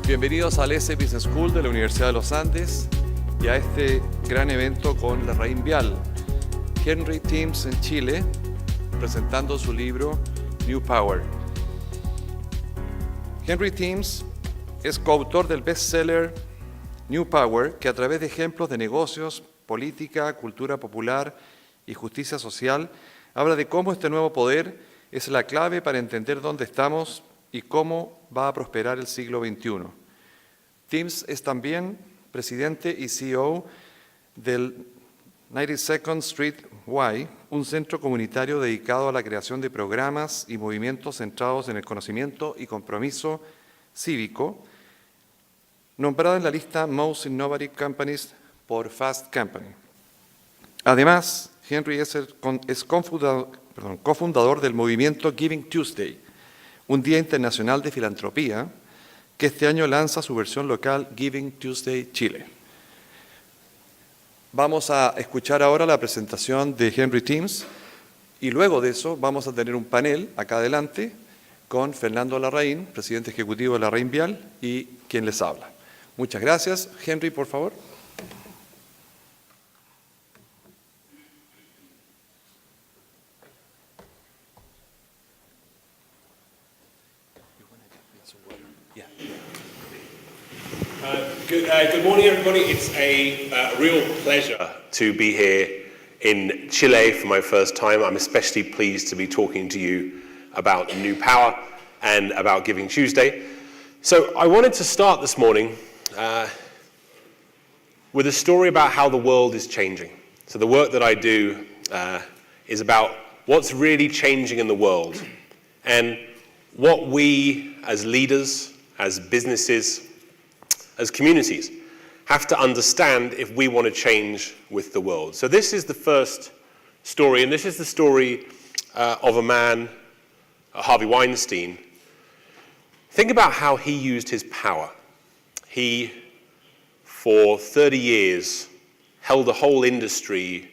Bienvenidos al ESE Business School de la Universidad de los Andes y a este gran evento con LarrainVial. Henry Timms en Chile, presentando su libro Nuevo Poder. Henry Timms es coautor del bestseller Nuevo Poder, que a través de ejemplos de negocios, política, cultura popular y justicia social, habla de cómo este nuevo poder es la clave para entender dónde estamos y cómo va a prosperar el siglo XXI. Timms es también presidente y CEO del 92nd Street Y, un centro comunitario dedicado a la creación de programas y movimientos centrados en el conocimiento y compromiso cívico, nombrado en la lista Most Innovative Companies por Fast Company. Además, Henry es cofundador del movimiento Giving Tuesday, un día internacional de filantropía, que este año lanza su versión local Giving Tuesday Chile. Vamos a escuchar ahora la presentación de Henry Timms y luego de eso vamos a tener un panel acá adelante con Fernando Larraín, presidente ejecutivo de LarrainVial, y quien les habla. Muchas gracias. Henry, por favor. Good morning, everybody. It's a real pleasure to be here in Chile for my first time. I'm especially pleased to be talking to you about New Power and about Giving Tuesday. So I wanted to start this morning with a story about how the world is changing. So the work that I do is about what's really changing in the world and what we as leaders, as businesses, as communities, have to understand if we want to change with the world. So this is the first story, and this is the story of a man, Harvey Weinstein. Think about how he used his power. He, for 30 years, held a whole industry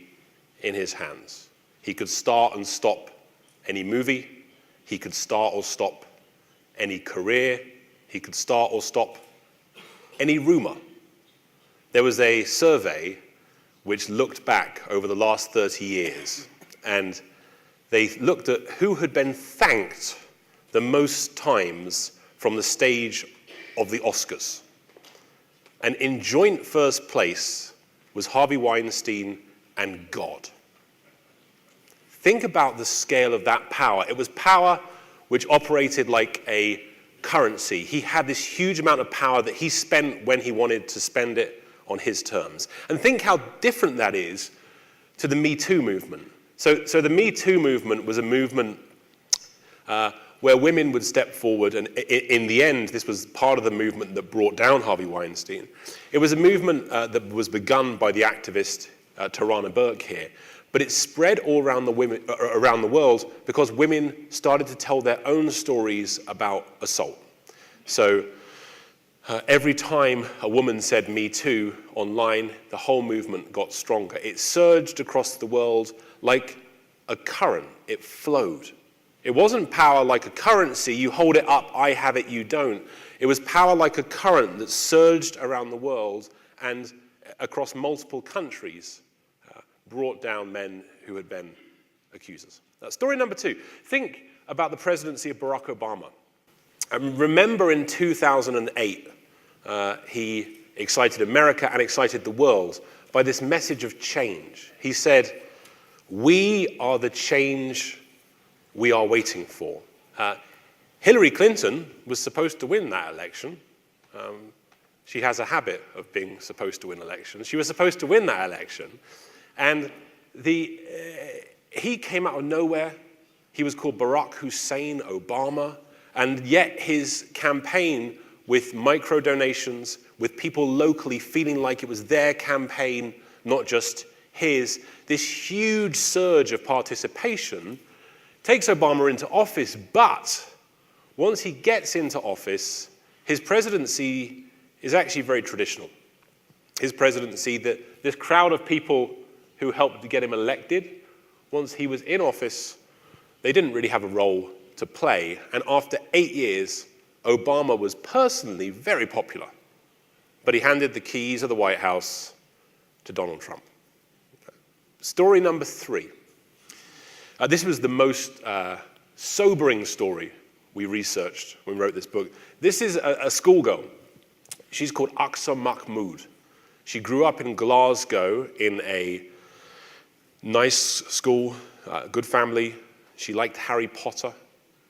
in his hands. He could start and stop any movie. He could start or stop any career. He could start or stop any rumor. There was a survey which looked back over the last 30 years, and they looked at who had been thanked the most times from the stage of the Oscars. And in joint first place was Harvey Weinstein and God. Think about the scale of that power. It was power which operated like a currency. He had this huge amount of power that he spent when he wanted to spend it on his terms. And think how different that is to the Me Too movement. So the Me Too movement was a movement where women would step forward, and in the end, this was part of the movement that brought down Harvey Weinstein. It was a movement that was begun by the activist Tarana Burke here, but it spread all around the world because women started to tell their own stories about assault. So every time a woman said Me Too online, the whole movement got stronger. It surged across the world like a current. It flowed. It wasn't power like a currency, you hold it up, I have it, you don't. It was power like a current that surged around the world and across multiple countries brought down men who had been accusers. Story number two, think about the presidency of Barack Obama. Remember in 2008, he excited America and excited the world by this message of change. He said, "We are the change we are waiting for." Hillary Clinton was supposed to win that election. She has a habit of being supposed to win elections. She was supposed to win that election. And he came out of nowhere. He was called Barack Hussein Obama. And yet his campaign, with micro donations, with people locally feeling like it was their campaign, not just his, this huge surge of participation takes Obama into office. But once he gets into office, his presidency is actually very traditional. His presidency, that this crowd of people who helped to get him elected, once he was in office, they didn't really have a role to play. And after 8 years, Obama was personally very popular, but he handed the keys of the White House to Donald Trump. Story number 3. This was the most sobering story we researched when we wrote this book. This is a schoolgirl. She's called Aqsa Mahmood. She grew up in Glasgow in a nice school, good family. She liked Harry Potter.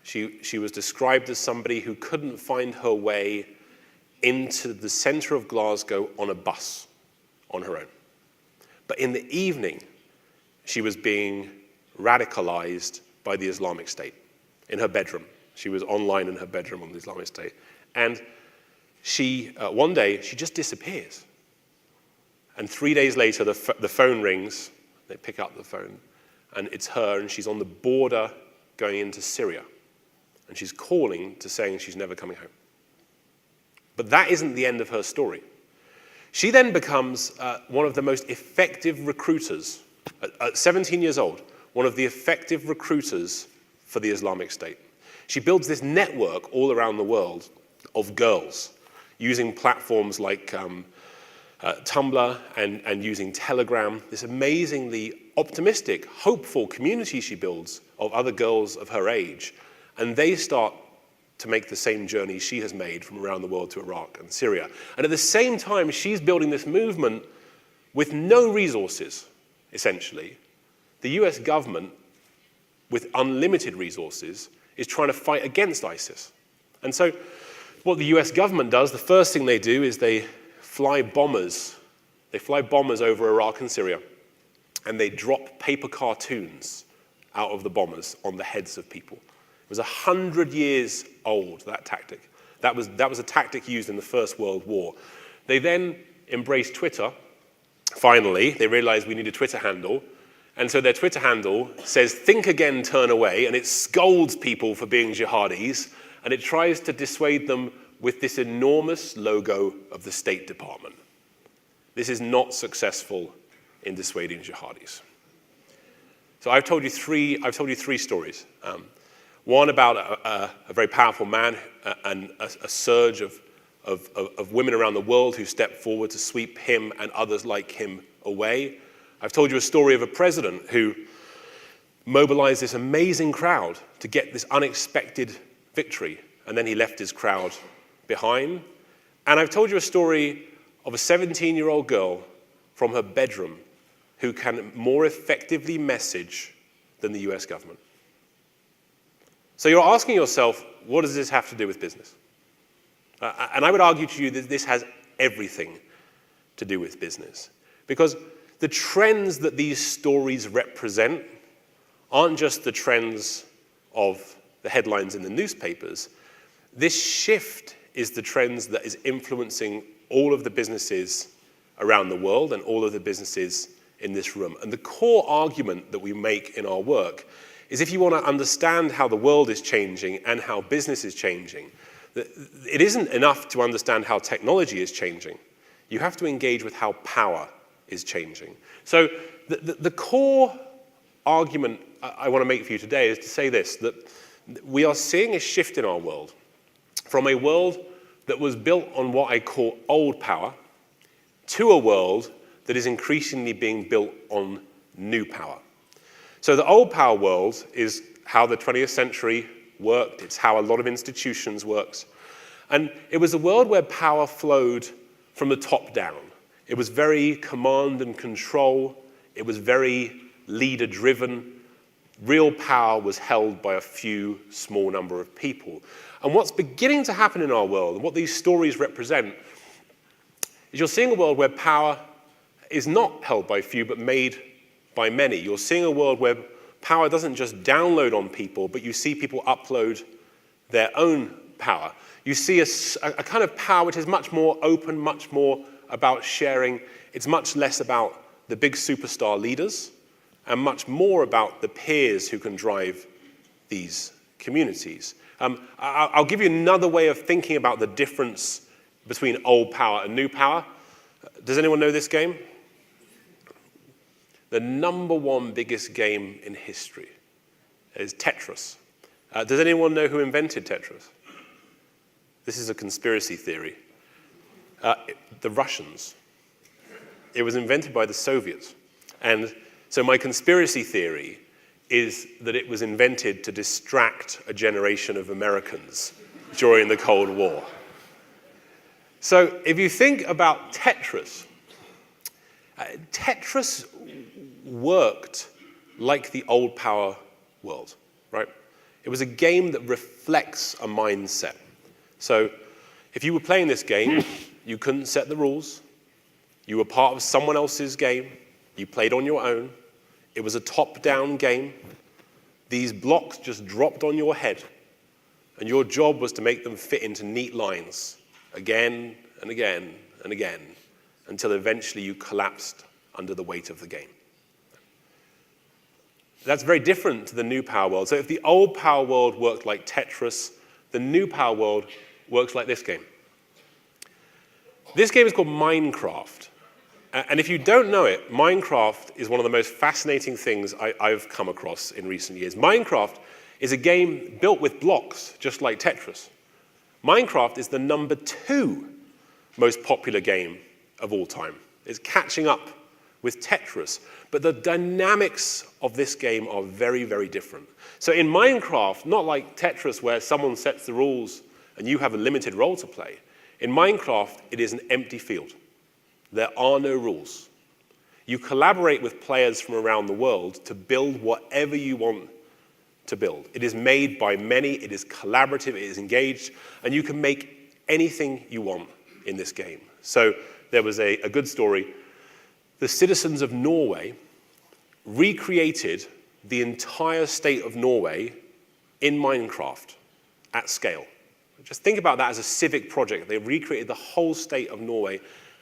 She was described as somebody who couldn't find her way into the center of Glasgow on a bus on her own. But in the evening, she was being radicalized by the Islamic State in her bedroom. She was online in her bedroom on the Islamic State. And she, one day, she just disappears. And 3 days later, the phone rings. They pick up the phone, and it's her, and she's on the border going into Syria. And she's calling to saying she's never coming home. But that isn't the end of her story. She then becomes one of the most effective recruiters, at 17 years old, one of the effective recruiters for the Islamic State. She builds this network all around the world of girls, using platforms like Tumblr and using Telegram, this amazingly optimistic, hopeful community she builds of other girls of her age. And they start to make the same journey she has made from around the world to Iraq and Syria. And at the same time, she's building this movement with no resources, essentially. The US government, with unlimited resources, is trying to fight against ISIS. And so what the US government does, the first thing they do is they fly bombers. They fly bombers over Iraq and Syria, and they drop paper cartoons out of the bombers on the heads of people. It was 100 years old, that tactic. That was a tactic used in the First World War. They then embraced Twitter. Finally, they realized we need a Twitter handle. And so their Twitter handle says, "Think again, turn away," and it scolds people for being jihadis, and it tries to dissuade them with this enormous logo of the State Department. This is not successful in dissuading jihadis. So I've told you three stories. One about a very powerful man and a surge of women around the world who stepped forward to sweep him and others like him away. I've told you a story of a president who mobilized this amazing crowd to get this unexpected victory, and then he left his crowd behind. And I've told you a story of a 17-year-old girl from her bedroom who can more effectively message than the US government. So you're asking yourself, what does this have to do with business? And I would argue to you that this has everything to do with business. Because the trends that these stories represent aren't just the trends of the headlines in the newspapers. This shift is the trends that is influencing all of the businesses around the world and all of the businesses in this room. And the core argument that we make in our work is if you want to understand how the world is changing and how business is changing, it isn't enough to understand how technology is changing. You have to engage with how power is changing. So the core argument I want to make for you today is to say this, that we are seeing a shift in our world from a world that was built on what I call old power to a world that is increasingly being built on new power. So the old power world is how the 20th century worked. It's how a lot of institutions worked. And it was a world where power flowed from the top down. It was very command and control. It was very leader-driven. Real power was held by a few small number of people. And what's beginning to happen in our world, and what these stories represent, is you're seeing a world where power is not held by few, but made by many. You're seeing a world where power doesn't just download on people, but you see people upload their own power. You see a kind of power which is much more open, much more about sharing. It's much less about the big superstar leaders, and much more about the peers who can drive these communities. I'll give you another way of thinking about the difference between old power and new power. Does anyone know this game? The #1 biggest game in history is Tetris. Does anyone know who invented Tetris? This is a conspiracy theory. The Russians. It was invented by the Soviets. And so my conspiracy theory is that it was invented to distract a generation of Americans during the Cold War. So if you think about Tetris, Tetris worked like the old power world, right? It was a game that reflects a mindset. So if you were playing this game, you couldn't set the rules. You were part of someone else's game. You played on your own. It was a top-down game. These blocks just dropped on your head, and your job was to make them fit into neat lines again and again and again until eventually you collapsed under the weight of the game. That's very different to the new power world. So if the old power world worked like Tetris, the new power world works like this game. This game is called Minecraft. And if you don't know it, Minecraft is one of the most fascinating things I've come across in recent years. Minecraft is a game built with blocks, just like Tetris. Minecraft is the number 2 most popular game of all time. It's catching up with Tetris. But the dynamics of this game are very, very different. So in Minecraft, not like Tetris where someone sets the rules and you have a limited role to play, in Minecraft, it is an empty field. There are no rules. You collaborate with players from around the world to build whatever you want to build. It is made by many, it is collaborative, it is engaged, and you can make anything you want in this game. So there was a good story. The citizens of Norway recreated the entire state of Norway in Minecraft at scale. Just think about that as a civic project. They recreated the whole state of Norway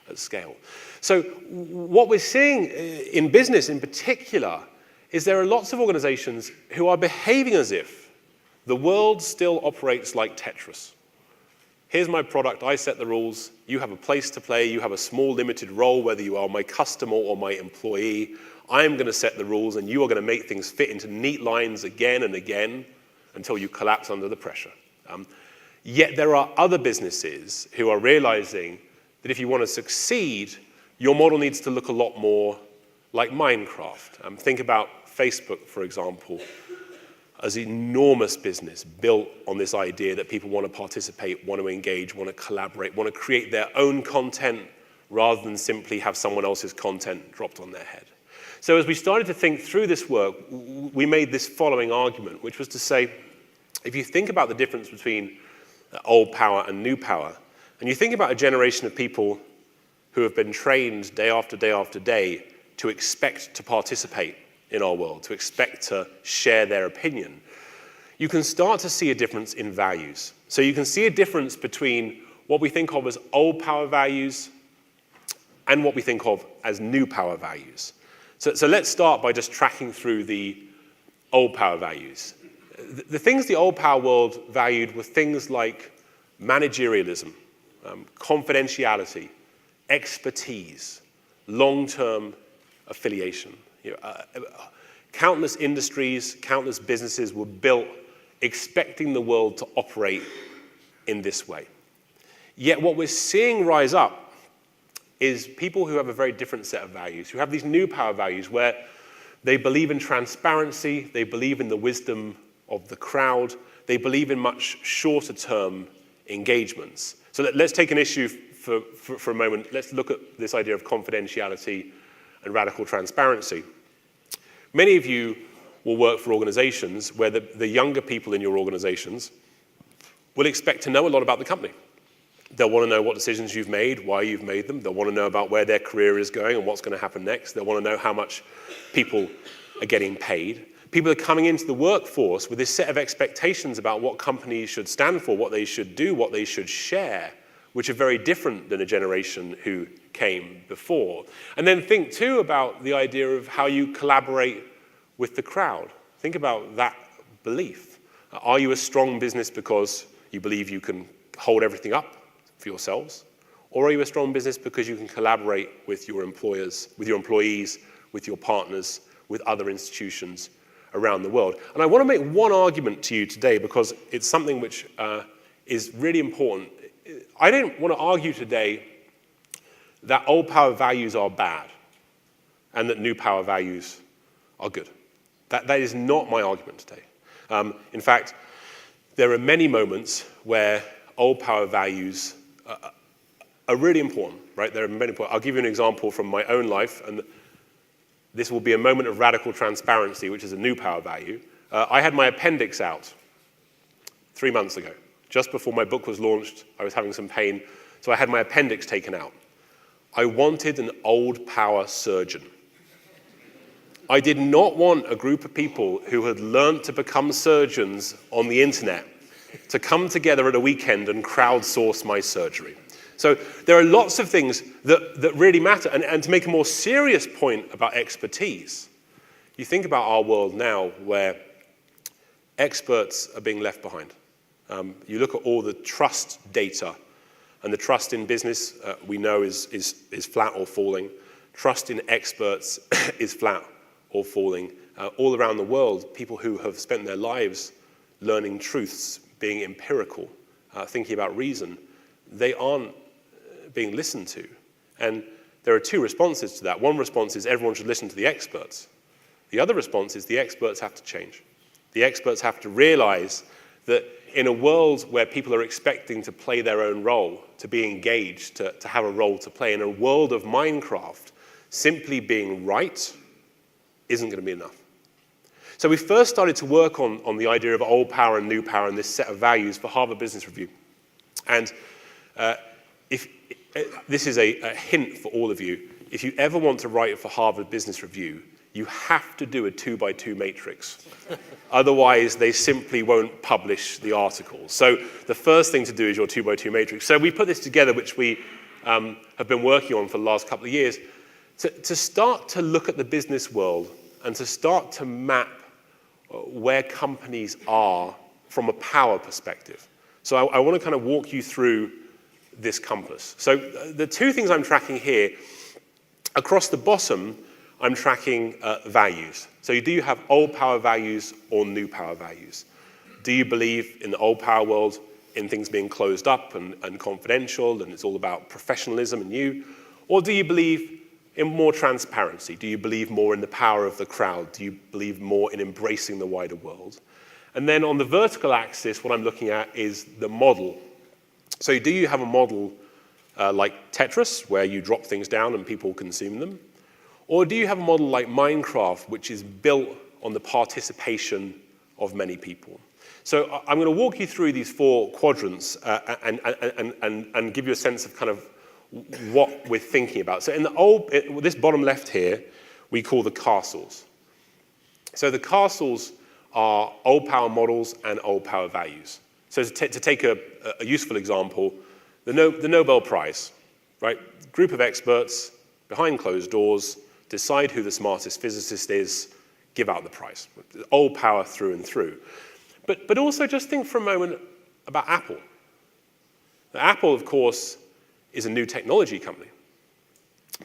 at scale. So what we're seeing in business in particular is there are lots of organizations who are behaving as if the world still operates like Tetris. Here's my product, I set the rules, you have a place to play, you have a small limited role, whether you are my customer or my employee. I am going to set the rules and you are going to make things fit into neat lines again and again until you collapse under the pressure. Yet there are other businesses who are realizing that if you want to succeed, your model needs to look a lot more like Minecraft. Think about Facebook, for example, as an enormous business built on this idea that people want to participate, want to engage, want to collaborate, want to create their own content rather than simply have someone else's content dropped on their head. So as we started to think through this work, we made this following argument, which was to say, if you think about the difference between old power and new power, and you think about a generation of people who have been trained day after day after day to expect to participate in our world, to expect to share their opinion, you can start to see a difference in values. So you can see a difference between what we think of as old power values and what we think of as new power values. So let's start by just tracking through the old power values. The things the old power world valued were things like managerialism, confidentiality, expertise, long-term affiliation. Countless industries, countless businesses were built expecting the world to operate in this way. Yet what we're seeing rise up is people who have a very different set of values, who have these new power values where they believe in transparency, they believe in the wisdom of the crowd, they believe in much shorter-term engagements. So let's take an issue for a moment. Let's look at this idea of confidentiality and radical transparency. Many of you will work for organizations where the younger people in your organizations will expect to know a lot about the company. They'll want to know what decisions you've made, why you've made them. They'll want to know about where their career is going and what's going to happen next. They'll want to know how much people are getting paid. People are coming into the workforce with this set of expectations about what companies should stand for, what they should do, what they should share, which are very different than a generation who came before. And then think too about the idea of how you collaborate with the crowd. Think about that belief. Are you a strong business because you believe you can hold everything up for yourselves? Or are you a strong business because you can collaborate with your employers, with your employees, with your partners, with other institutions around the world? And I want to make one argument to you today because it's something which is really important. I don't want to argue today that old power values are bad and that new power values are good. That is not my argument today. In fact, there are many moments where old power values are really important, right? There are many. I'll give you an example from my own life, and this will be a moment of radical transparency, which is a new power value. I had my appendix out 3 months ago. Just before my book was launched, I was having some pain, so I had my appendix taken out. I wanted an old power surgeon. I did not want a group of people who had learned to become surgeons on the internet to come together at a weekend and crowdsource my surgery. So there are lots of things that really matter. And to make a more serious point about expertise, you think about our world now where experts are being left behind. You look at all the trust data, and the trust in business we know is flat or falling. Trust in experts is flat or falling. All around the world, people who have spent their lives learning truths, being empirical, thinking about reason, they aren't being listened to. And there are two responses to that. One response is everyone should listen to the experts. The other response is the experts have to change. The experts have to realize that in a world where people are expecting to play their own role, to be engaged, to have a role to play, in a world of Minecraft, simply being right isn't going to be enough. So we first started to work on the idea of old power and new power and this set of values for Harvard Business Review. And this is a hint for all of you. If you ever want to write for Harvard Business Review, you have to do a 2x2 matrix. Otherwise, they simply won't publish the article. So the first thing to do is your 2x2 matrix. So we put this together, which we have been working on for the last couple of years, to start to look at the business world and to start to map where companies are from a power perspective. So I want to kind of walk you through this compass. So the two things I'm tracking here, across the bottom, I'm tracking values. So do you have old power values or new power values? Do you believe in the old power world in things being closed up and confidential and it's all about professionalism and you? Or do you believe in more transparency? Do you believe more in the power of the crowd? Do you believe more in embracing the wider world? And then on the vertical axis, what I'm looking at is the model. So do you have a model like Tetris, where you drop things down and people consume them? Or do you have a model like Minecraft, which is built on the participation of many people? So I'm going to walk you through these four quadrants and give you a sense of kind of what we're thinking about. So in this bottom left here, we call the castles. So the castles are old power models and old power values. So to take a useful example, the Nobel Prize, right? Group of experts behind closed doors decide who the smartest physicist is, give out the prize. Old power through and through. But also just think for a moment about Apple. Now, Apple, of course, is a new technology company,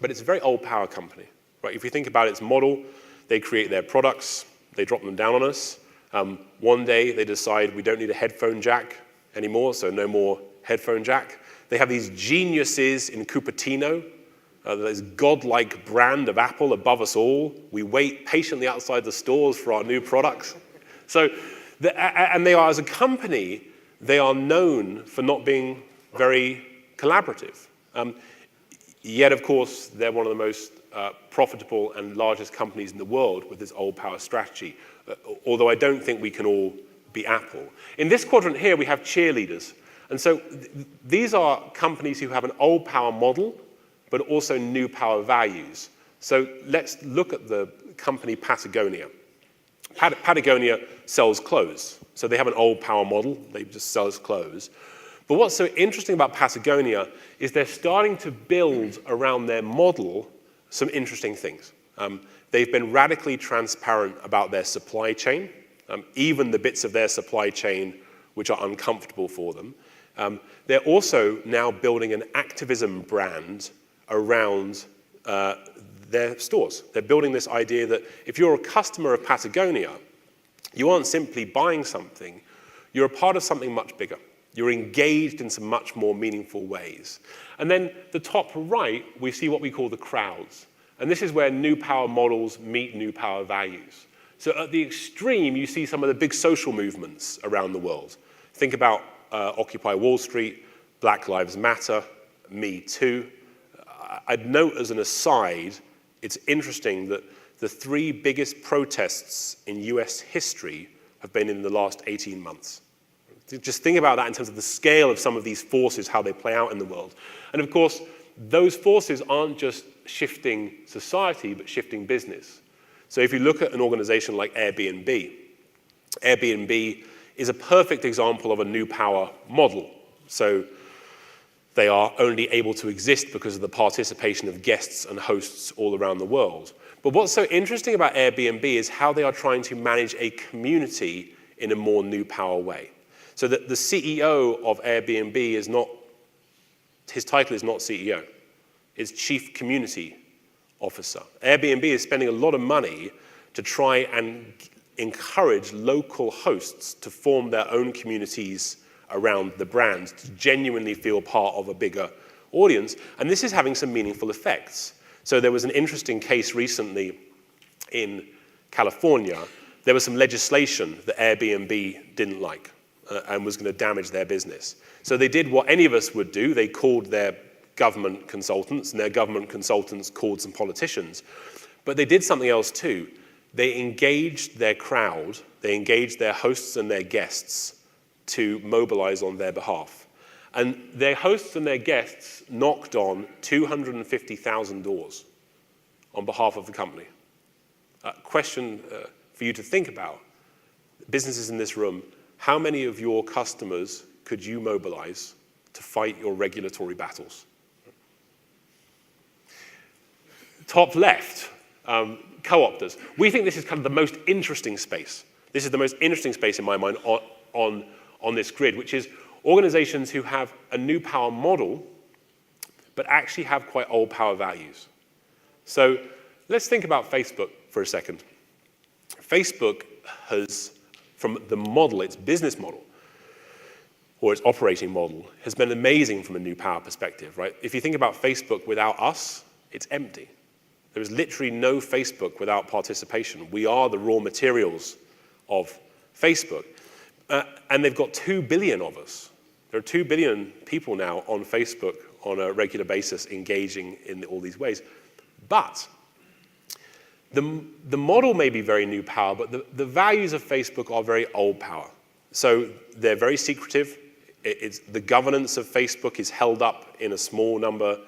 but it's a very old power company, right? If you think about its model, they create their products, they drop them down on us. One day they decide we don't need a headphone jack anymore, so no more headphone jack. They have these geniuses in Cupertino, this godlike brand of Apple above us all. We wait patiently outside the stores for our new products. So, and they are, as a company, they are known for not being very collaborative. Yet, of course, they're one of the most profitable and largest companies in the world with this old power strategy, although I don't think we can all be Apple. In this quadrant here, we have cheerleaders. And so these are companies who have an old power model, but also new power values. So let's look at the company Patagonia. Patagonia sells clothes. So they have an old power model, they just sell clothes. But what's so interesting about Patagonia is they're starting to build around their model some interesting things. They've been radically transparent about their supply chain, even the bits of their supply chain which are uncomfortable for them. They're also now building an activism brand around their stores. They're building this idea that if you're a customer of Patagonia, you aren't simply buying something, you're a part of something much bigger. You're engaged in some much more meaningful ways. And then the top right, we see what we call the crowds. And this is where new power models meet new power values. So at the extreme, you see some of the big social movements around the world. Think about Occupy Wall Street, Black Lives Matter, Me Too. I'd note as an aside, it's interesting that the 3 biggest protests in US history have been in the last 18 months. Just think about that in terms of the scale of some of these forces, how they play out in the world. And of course, those forces aren't just shifting society, but shifting business. So if you look at an organization like Airbnb, Airbnb is a perfect example of a new power model. So they are only able to exist because of the participation of guests and hosts all around the world. But what's so interesting about Airbnb is how they are trying to manage a community in a more new power way. So that the CEO of Airbnb is not, his title is not CEO, it's Chief Community Officer. Airbnb is spending a lot of money to try and encourage local hosts to form their own communities around the brand, to genuinely feel part of a bigger audience. And this is having some meaningful effects. So there was an interesting case recently in California. There was some legislation that Airbnb didn't like. And was going to damage their business. So they did what any of us would do. They called their government consultants, and their government consultants called some politicians. But they did something else too. They engaged their crowd, they engaged their hosts and their guests to mobilize on their behalf. And their hosts and their guests knocked on 250,000 doors on behalf of the company. Question for you to think about. Businesses in this room, how many of your customers could you mobilize to fight your regulatory battles? Top left, co-opters. We think this is kind of the most interesting space. This is the most interesting space in my mind on this grid, which is organizations who have a new power model, but actually have quite old power values. So let's think about Facebook for a second. Facebook has, from the model, its business model, or its operating model, has been amazing from a new power perspective, right? If you think about Facebook without us, it's empty. There is literally no Facebook without participation. We are the raw materials of Facebook. And they've got 2 billion of us. There are 2 billion people now on Facebook on a regular basis engaging in all these ways. But the model may be very new power, but the values of Facebook are very old power. So they're very secretive. The governance of Facebook is held up in a small number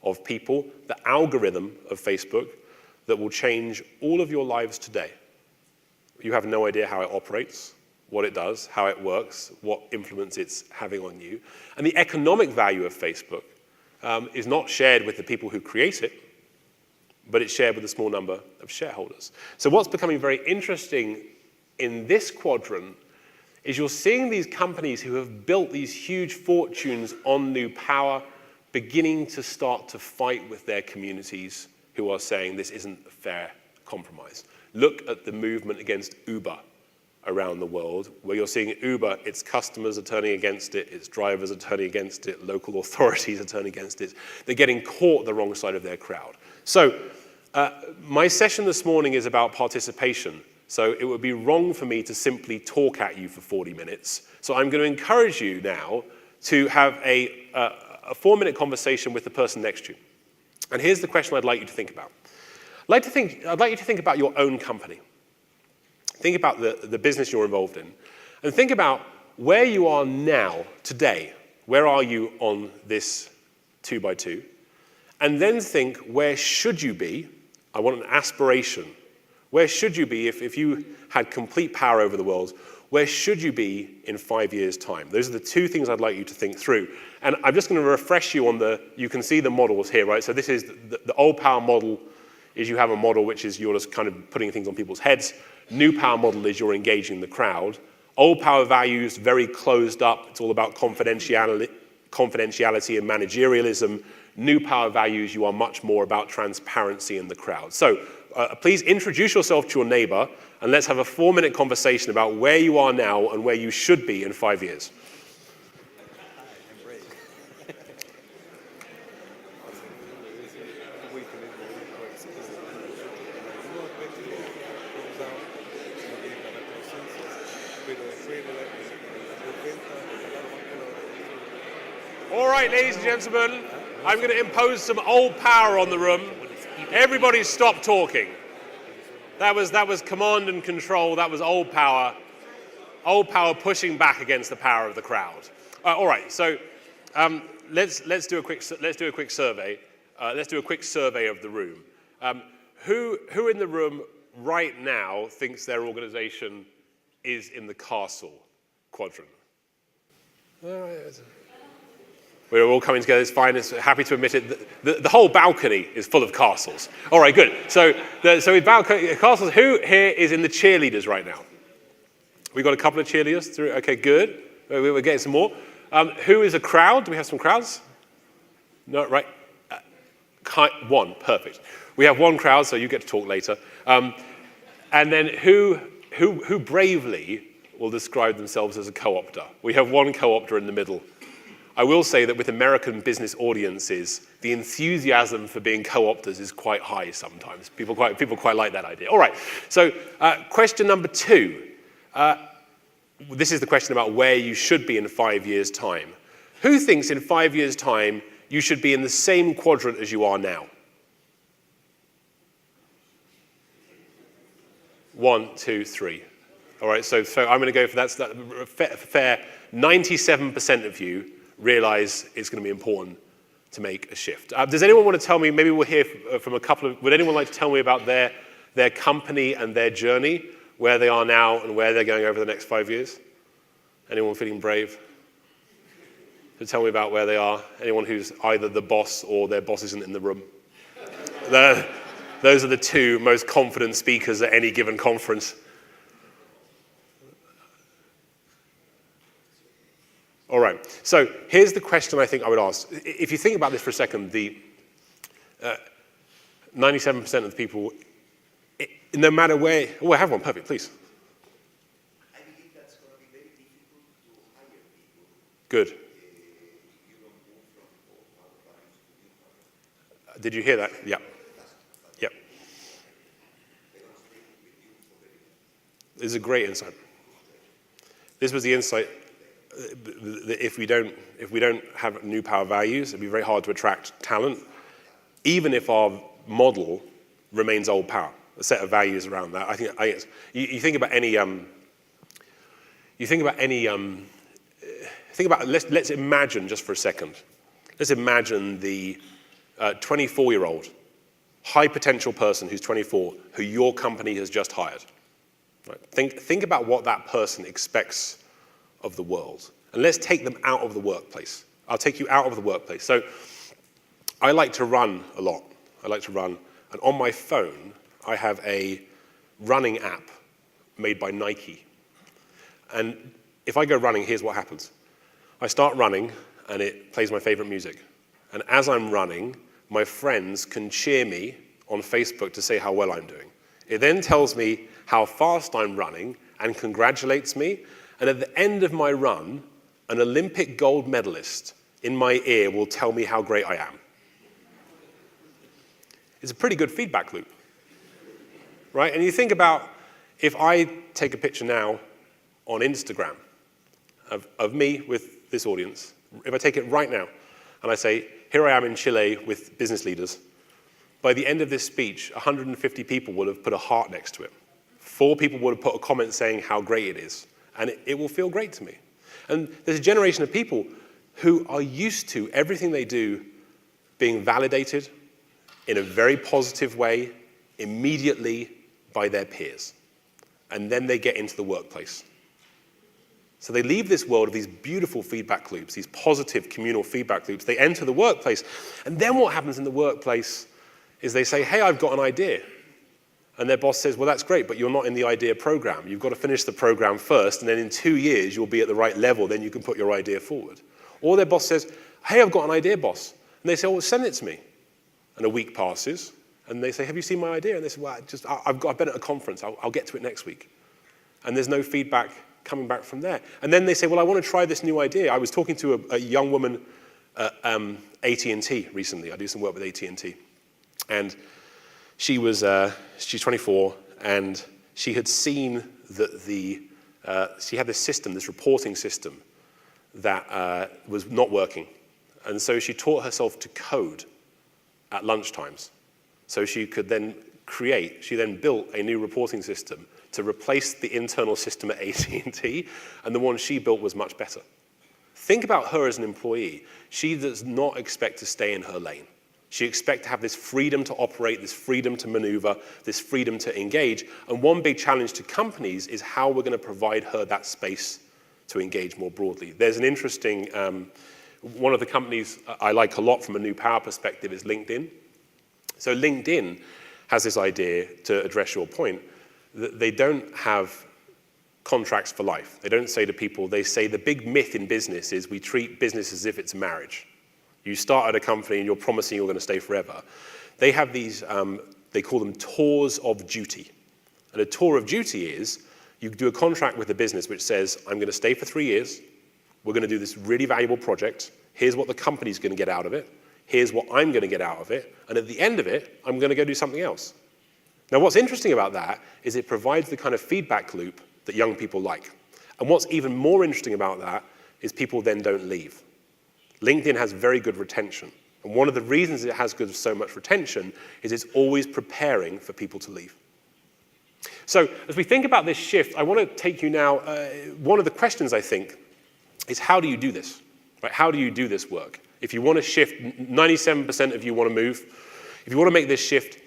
of people. The algorithm of Facebook that will change all of your lives today. You have no idea how it operates, what it does, how it works, what influence it's having on you. And the economic value of Facebook is not shared with the people who create it, but it's shared with a small number of shareholders. So what's becoming very interesting in this quadrant is you're seeing these companies who have built these huge fortunes on new power beginning to start to fight with their communities who are saying this isn't a fair compromise. Look at the movement against Uber around the world, where you're seeing Uber, its customers are turning against it, its drivers are turning against it, local authorities are turning against it. They're getting caught the wrong side of their crowd. So my session this morning is about participation. So it would be wrong for me to simply talk at you for 40 minutes. So I'm going to encourage you now to have a 4-minute conversation with the person next to you. And here's the question I'd like you to think about. I'd like you to think about your own company. Think about the business you're involved in. And think about where you are now, today. Where are you on this 2x2? And then think, where should you be? I want an aspiration. Where should you be if you had complete power over the world? Where should you be in 5 years' time? Those are the 2 things I'd like you to think through. And I'm just going to refresh you on you can see the models here, right? So this is the old power model is you have a model which is you're just kind of putting things on people's heads. New power model is you're engaging the crowd. Old power values, very closed up. It's all about confidentiality and managerialism. New power values, you are much more about transparency in the crowd. So please introduce yourself to your neighbor and let's have a 4-minute conversation about where you are now and where you should be in 5 years. All right, ladies and gentlemen, I'm going to impose some old power on the room. Everybody stop talking. That was command and control. That was old power. Old power pushing back against the power of the crowd. All right, so let's do a quick survey. Let's do a quick survey of the room. Who in the room right now thinks their organization is in the castle quadrant? We're all coming together, it's fine, it's happy to admit it. The whole balcony is full of castles. All right, good. So with balcony, castles, who here is in the cheerleaders right now? We've got a couple of cheerleaders through, okay, good. We're getting some more. Who is a crowd? Do we have some crowds? No, right? One, perfect. We have one crowd, so you get to talk later. And then who bravely will describe themselves as a co-opter? We have one co-opter in the middle. I will say that with American business audiences, the enthusiasm for being co-opters is quite high sometimes. People quite like that idea. All right, so question number 2. This is the question about where you should be in 5 years' time. Who thinks in 5 years' time you should be in the same quadrant as you are now? 1, 2, 3. All right, so I'm going to go for that fair 97% of you realize it's going to be important to make a shift. Does anyone want to tell me, maybe we'll hear from a couple of, would anyone like to tell me about their company and their journey, where they are now and where they're going over the next 5 years? Anyone feeling brave to tell me about where they are? Anyone who's either the boss or their boss isn't in the room? Those are the two most confident speakers at any given conference. All right, so here's the question I think I would ask. If you think about this for a second, the 97% of the people, no matter where, oh, I have one, perfect, please. I believe that's going to be very difficult to hire people. Good. You don't move from our clients to new. Did you hear that? Yeah. Yep. This is a great insight. This was the insight. If we don't have new power values, it'd be very hard to attract talent, even if our model remains old power, a set of values around that. I think it's, you think about any, let's imagine just for a second, let's imagine the 24-year-old, high potential person who's 24, who your company has just hired. Right? Think about what that person expects of the world. And let's take them out of the workplace. I'll take you out of the workplace. So I like to run a lot. I like to run. And on my phone, I have a running app made by Nike. And if I go running, here's what happens. I start running, and it plays my favorite music. And as I'm running, my friends can cheer me on Facebook to say how well I'm doing. It then tells me how fast I'm running and congratulates me. And at the end of my run, an Olympic gold medalist in my ear will tell me how great I am. It's a pretty good feedback loop, right? And you think about, if I take a picture now on Instagram of me with this audience, if I take it right now, and I say, here I am in Chile with business leaders, by the end of this speech, 150 people will have put a heart next to it. 4 people would have put a comment saying how great it is. And it will feel great to me. And there's a generation of people who are used to everything they do being validated in a very positive way, immediately by their peers. And then they get into the workplace. So they leave this world of these beautiful feedback loops, these positive communal feedback loops. They enter the workplace. And then what happens in the workplace is they say, hey, I've got an idea. And their boss says, well, that's great, but you're not in the idea program. You've got to finish the program first, and then in 2 years, you'll be at the right level. Then you can put your idea forward. Or their boss says, hey, I've got an idea, boss. And they say, well, send it to me. And a week passes, and they say, have you seen my idea? And they say, well, I've been at a conference. I'll get to it next week. And there's no feedback coming back from there. And then they say, well, I want to try this new idea. I was talking to a young woman AT&T recently. I do some work with AT&T. And she's 24, and she had seen that she had this system, this reporting system, that was not working. And so she taught herself to code at lunchtimes. So she could then she then built a new reporting system to replace the internal system at AT&T, and the one she built was much better. Think about her as an employee. She does not expect to stay in her lane. She expects to have this freedom to operate, this freedom to maneuver, this freedom to engage. And one big challenge to companies is how we're going to provide her that space to engage more broadly. There's an interesting, one of the companies I like a lot from a new power perspective is LinkedIn. So LinkedIn has this idea, to address your point, that they don't have contracts for life. They don't say to people, they say the big myth in business is we treat business as if it's a marriage. You start at a company and you're promising you're going to stay forever. They have these, they call them tours of duty. And a tour of duty is, you do a contract with the business which says, I'm going to stay for 3 years, we're going to do this really valuable project, here's what the company's going to get out of it, here's what I'm going to get out of it, and at the end of it, I'm going to go do something else. Now what's interesting about that is it provides the kind of feedback loop that young people like. And what's even more interesting about that is people then don't leave. LinkedIn has very good retention. And one of the reasons it has so much retention is it's always preparing for people to leave. So as we think about this shift, I want to take you now, one of the questions I think is how do you do this? Right? How do you do this work? If you want to shift, 97% of you want to move. If you want to make this shift,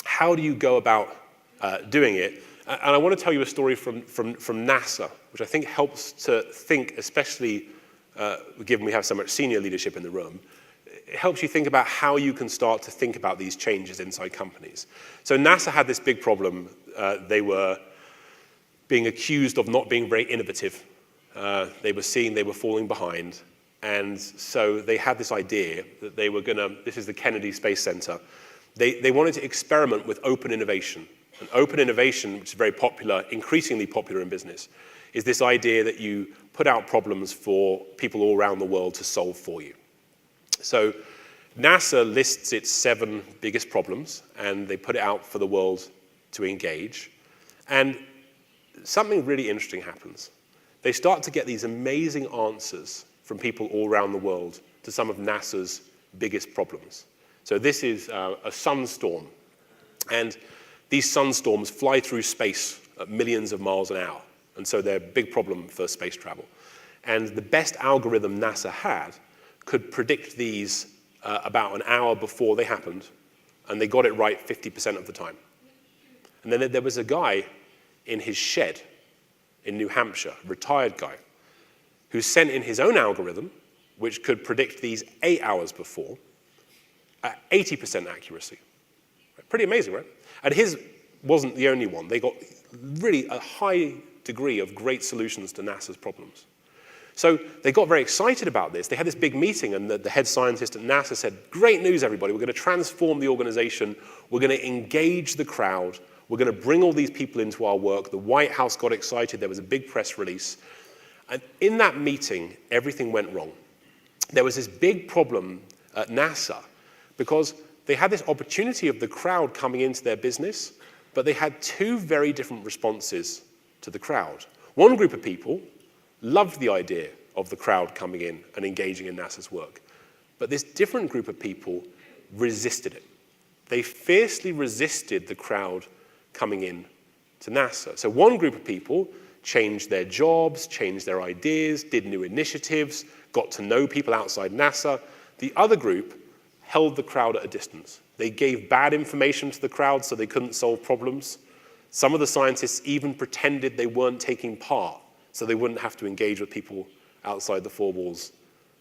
how do you go about doing it? And I want to tell you a story from NASA, which I think helps to think, especially given we have so much senior leadership in the room, it helps you think about how you can start to think about these changes inside companies. So NASA had this big problem. They were being accused of not being very innovative. They were seeing they were falling behind. And so they had this idea that they were going to, this is the Kennedy Space Center, they wanted to experiment with open innovation. And open innovation, which is very popular, increasingly popular in business, is this idea that you put out problems for people all around the world to solve for you. So NASA lists its 7 biggest problems, and they put it out for the world to engage. And something really interesting happens. They start to get these amazing answers from people all around the world to some of NASA's biggest problems. So this is a sunstorm. And these sunstorms fly through space at millions of miles an hour. And so they're a big problem for space travel. And the best algorithm NASA had could predict these about an hour before they happened. And they got it right 50% of the time. And then there was a guy in his shed in New Hampshire, a retired guy, who sent in his own algorithm, which could predict these 8 hours before, at 80% accuracy. Pretty amazing, right? And his wasn't the only one. They got really a high degree of great solutions to NASA's problems. So they got very excited about this. They had this big meeting, and the head scientist at NASA said, great news, everybody. We're going to transform the organization. We're going to engage the crowd. We're going to bring all these people into our work. The White House got excited. There was a big press release. And in that meeting, everything went wrong. There was this big problem at NASA because they had this opportunity of the crowd coming into their business, but they had 2 very different responses to the crowd. One group of people loved the idea of the crowd coming in and engaging in NASA's work, but this different group of people resisted it. They fiercely resisted the crowd coming in to NASA. So one group of people changed their jobs, changed their ideas, did new initiatives, got to know people outside NASA. The other group held the crowd at a distance. They gave bad information to the crowd so they couldn't solve problems. Some of the scientists even pretended they weren't taking part so they wouldn't have to engage with people outside the 4 walls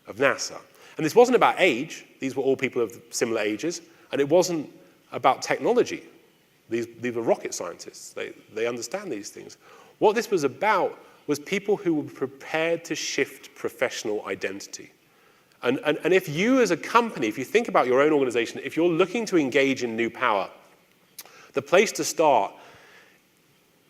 of NASA. And this wasn't about age. These were all people of similar ages. And it wasn't about technology. These were rocket scientists. They understand these things. What this was about was people who were prepared to shift professional identity. And if you as a company, if you think about your own organization, if you're looking to engage in new power, the place to start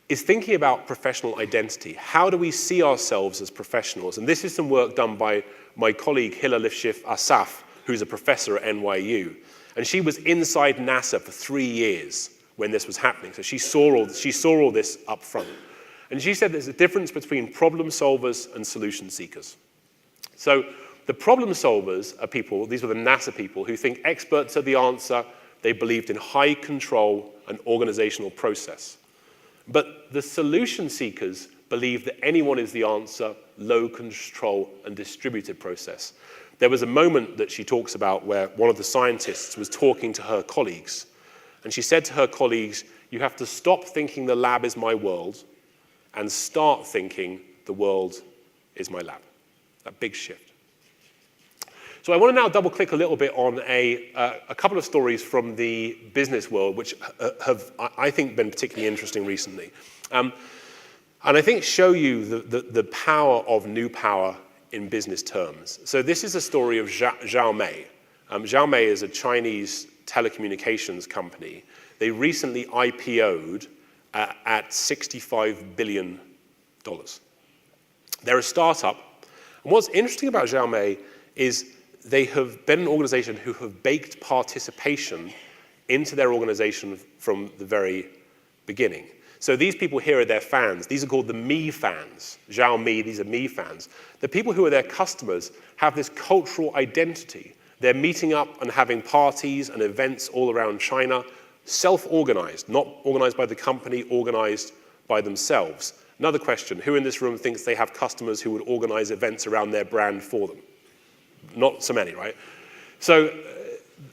is thinking about professional identity. How do we see ourselves as professionals? And this is some work done by my colleague Hilla Lifshif Asaf, who's a professor at NYU. And she was inside NASA for 3 years when this was happening. So she saw all this up front. And she said there's a difference between problem solvers and solution seekers. So the problem solvers are people, these were the NASA people, who think experts are the answer. They believed in high control and organizational process. But the solution seekers believe that anyone is the answer, low control and distributed process. There was a moment that she talks about where one of the scientists was talking to her colleagues. And she said to her colleagues, you have to stop thinking the lab is my world and start thinking the world is my lab. That big shift. So I want to now double click a little bit on a couple of stories from the business world, which have, I think, been particularly interesting recently. And I think show you the power of new power in business terms. So this is a story of Xiaomi. Xiaomi is a Chinese telecommunications company. They recently IPO'd at $65 billion. They're a startup. And what's interesting about Xiaomi is they have been an organization who have baked participation into their organization from the very beginning. So these people here are their fans. These are called the Mi fans. Xiaomi, these are Mi fans. The people who are their customers have this cultural identity. They're meeting up and having parties and events all around China, self-organized, not organized by the company, organized by themselves. Another question, who in this room thinks they have customers who would organize events around their brand for them? Not so many, right? So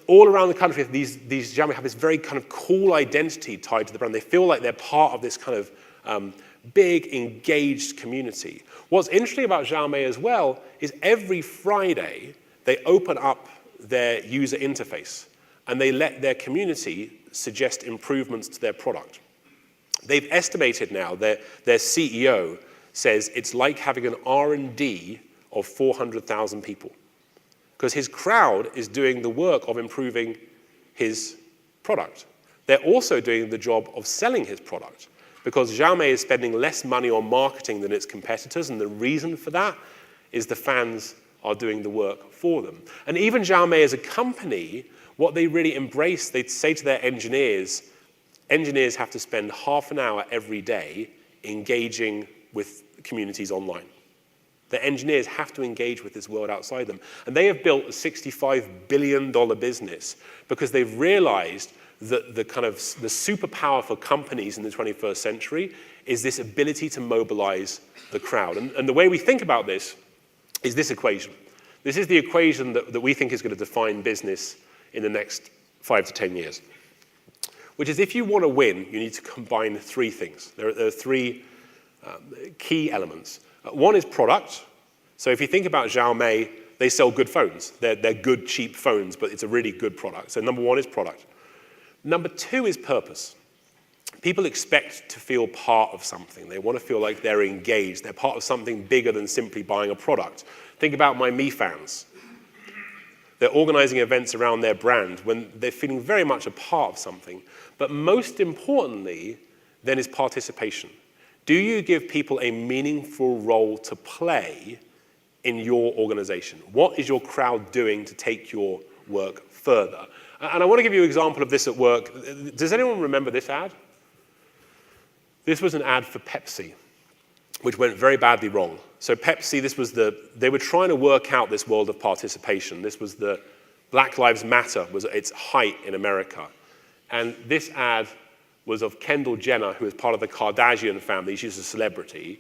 all around the country, these Xiaomi have this very kind of cool identity tied to the brand. They feel like they're part of this kind of big, engaged community. What's interesting about Xiaomi as well is every Friday, they open up their user interface and they let their community suggest improvements to their product. They've estimated now that their CEO says it's like having an R&D of 400,000 people. Because his crowd is doing the work of improving his product. They're also doing the job of selling his product, because Xiaomi is spending less money on marketing than its competitors, and the reason for that is the fans are doing the work for them. And even Xiaomi as a company, what they really embrace, they say to their engineers have to spend half an hour every day engaging with communities online. The engineers have to engage with this world outside them. And they have built a $65 billion business because they've realized that the superpower for companies in the 21st century is this ability to mobilize the crowd. And the way we think about this is this equation. This is the equation that we think is going to define business in the next 5 to 10 years. Which is, if you want to win, you need to combine three things. There are three key elements. One is product. So if you think about Xiaomi, they sell good phones. They're good, cheap phones, but it's a really good product. So number one is product. Number two is purpose. People expect to feel part of something. They want to feel like they're engaged. They're part of something bigger than simply buying a product. Think about my Mi fans. They're organizing events around their brand when they're feeling very much a part of something. But most importantly, then, is participation. Do you give people a meaningful role to play in your organization? What is your crowd doing to take your work further? And I want to give you an example of this at work. Does anyone remember this ad? This was an ad for Pepsi, which went very badly wrong. So Pepsi, they were trying to work out this world of participation. This was the Black Lives Matter was at its height in America. And this ad was of Kendall Jenner, who is part of the Kardashian family. She's a celebrity.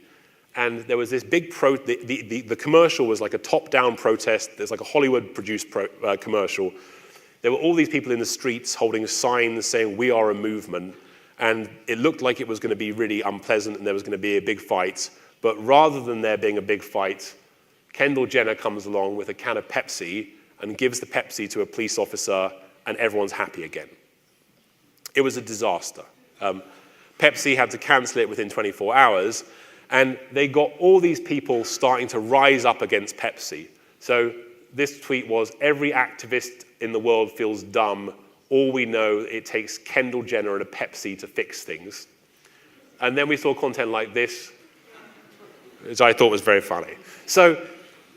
And there was this big the commercial was like a top-down protest. There's like a Hollywood-produced commercial. There were all these people in the streets holding signs saying, "We are a movement." And it looked like it was going to be really unpleasant and there was going to be a big fight. But rather than there being a big fight, Kendall Jenner comes along with a can of Pepsi and gives the Pepsi to a police officer, and everyone's happy again. It was a disaster. Pepsi had to cancel it within 24 hours, and they got all these people starting to rise up against Pepsi. So this tweet was, "Every activist in the world feels dumb. All we know, it takes Kendall Jenner and a Pepsi to fix things." And then we saw content like this, which I thought was very funny. So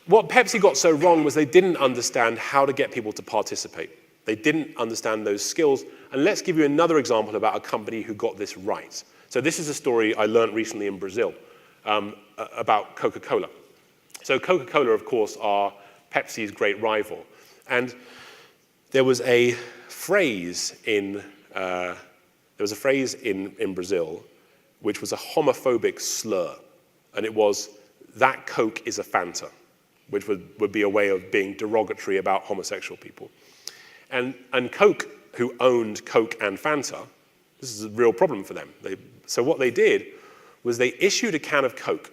what Pepsi got so wrong was they didn't understand how to get people to participate. They didn't understand those skills. And let's give you another example about a company who got this right. So this is a story I learned recently in Brazil about Coca-Cola. So Coca-Cola, of course, are Pepsi's great rival. And there was a phrase in Brazil which was a homophobic slur. And it was, "That Coke is a Fanta," which would be a way of being derogatory about homosexual people. And Coke, who owned Coke and Fanta, this is a real problem for them. So what they did was they issued a can of Coke.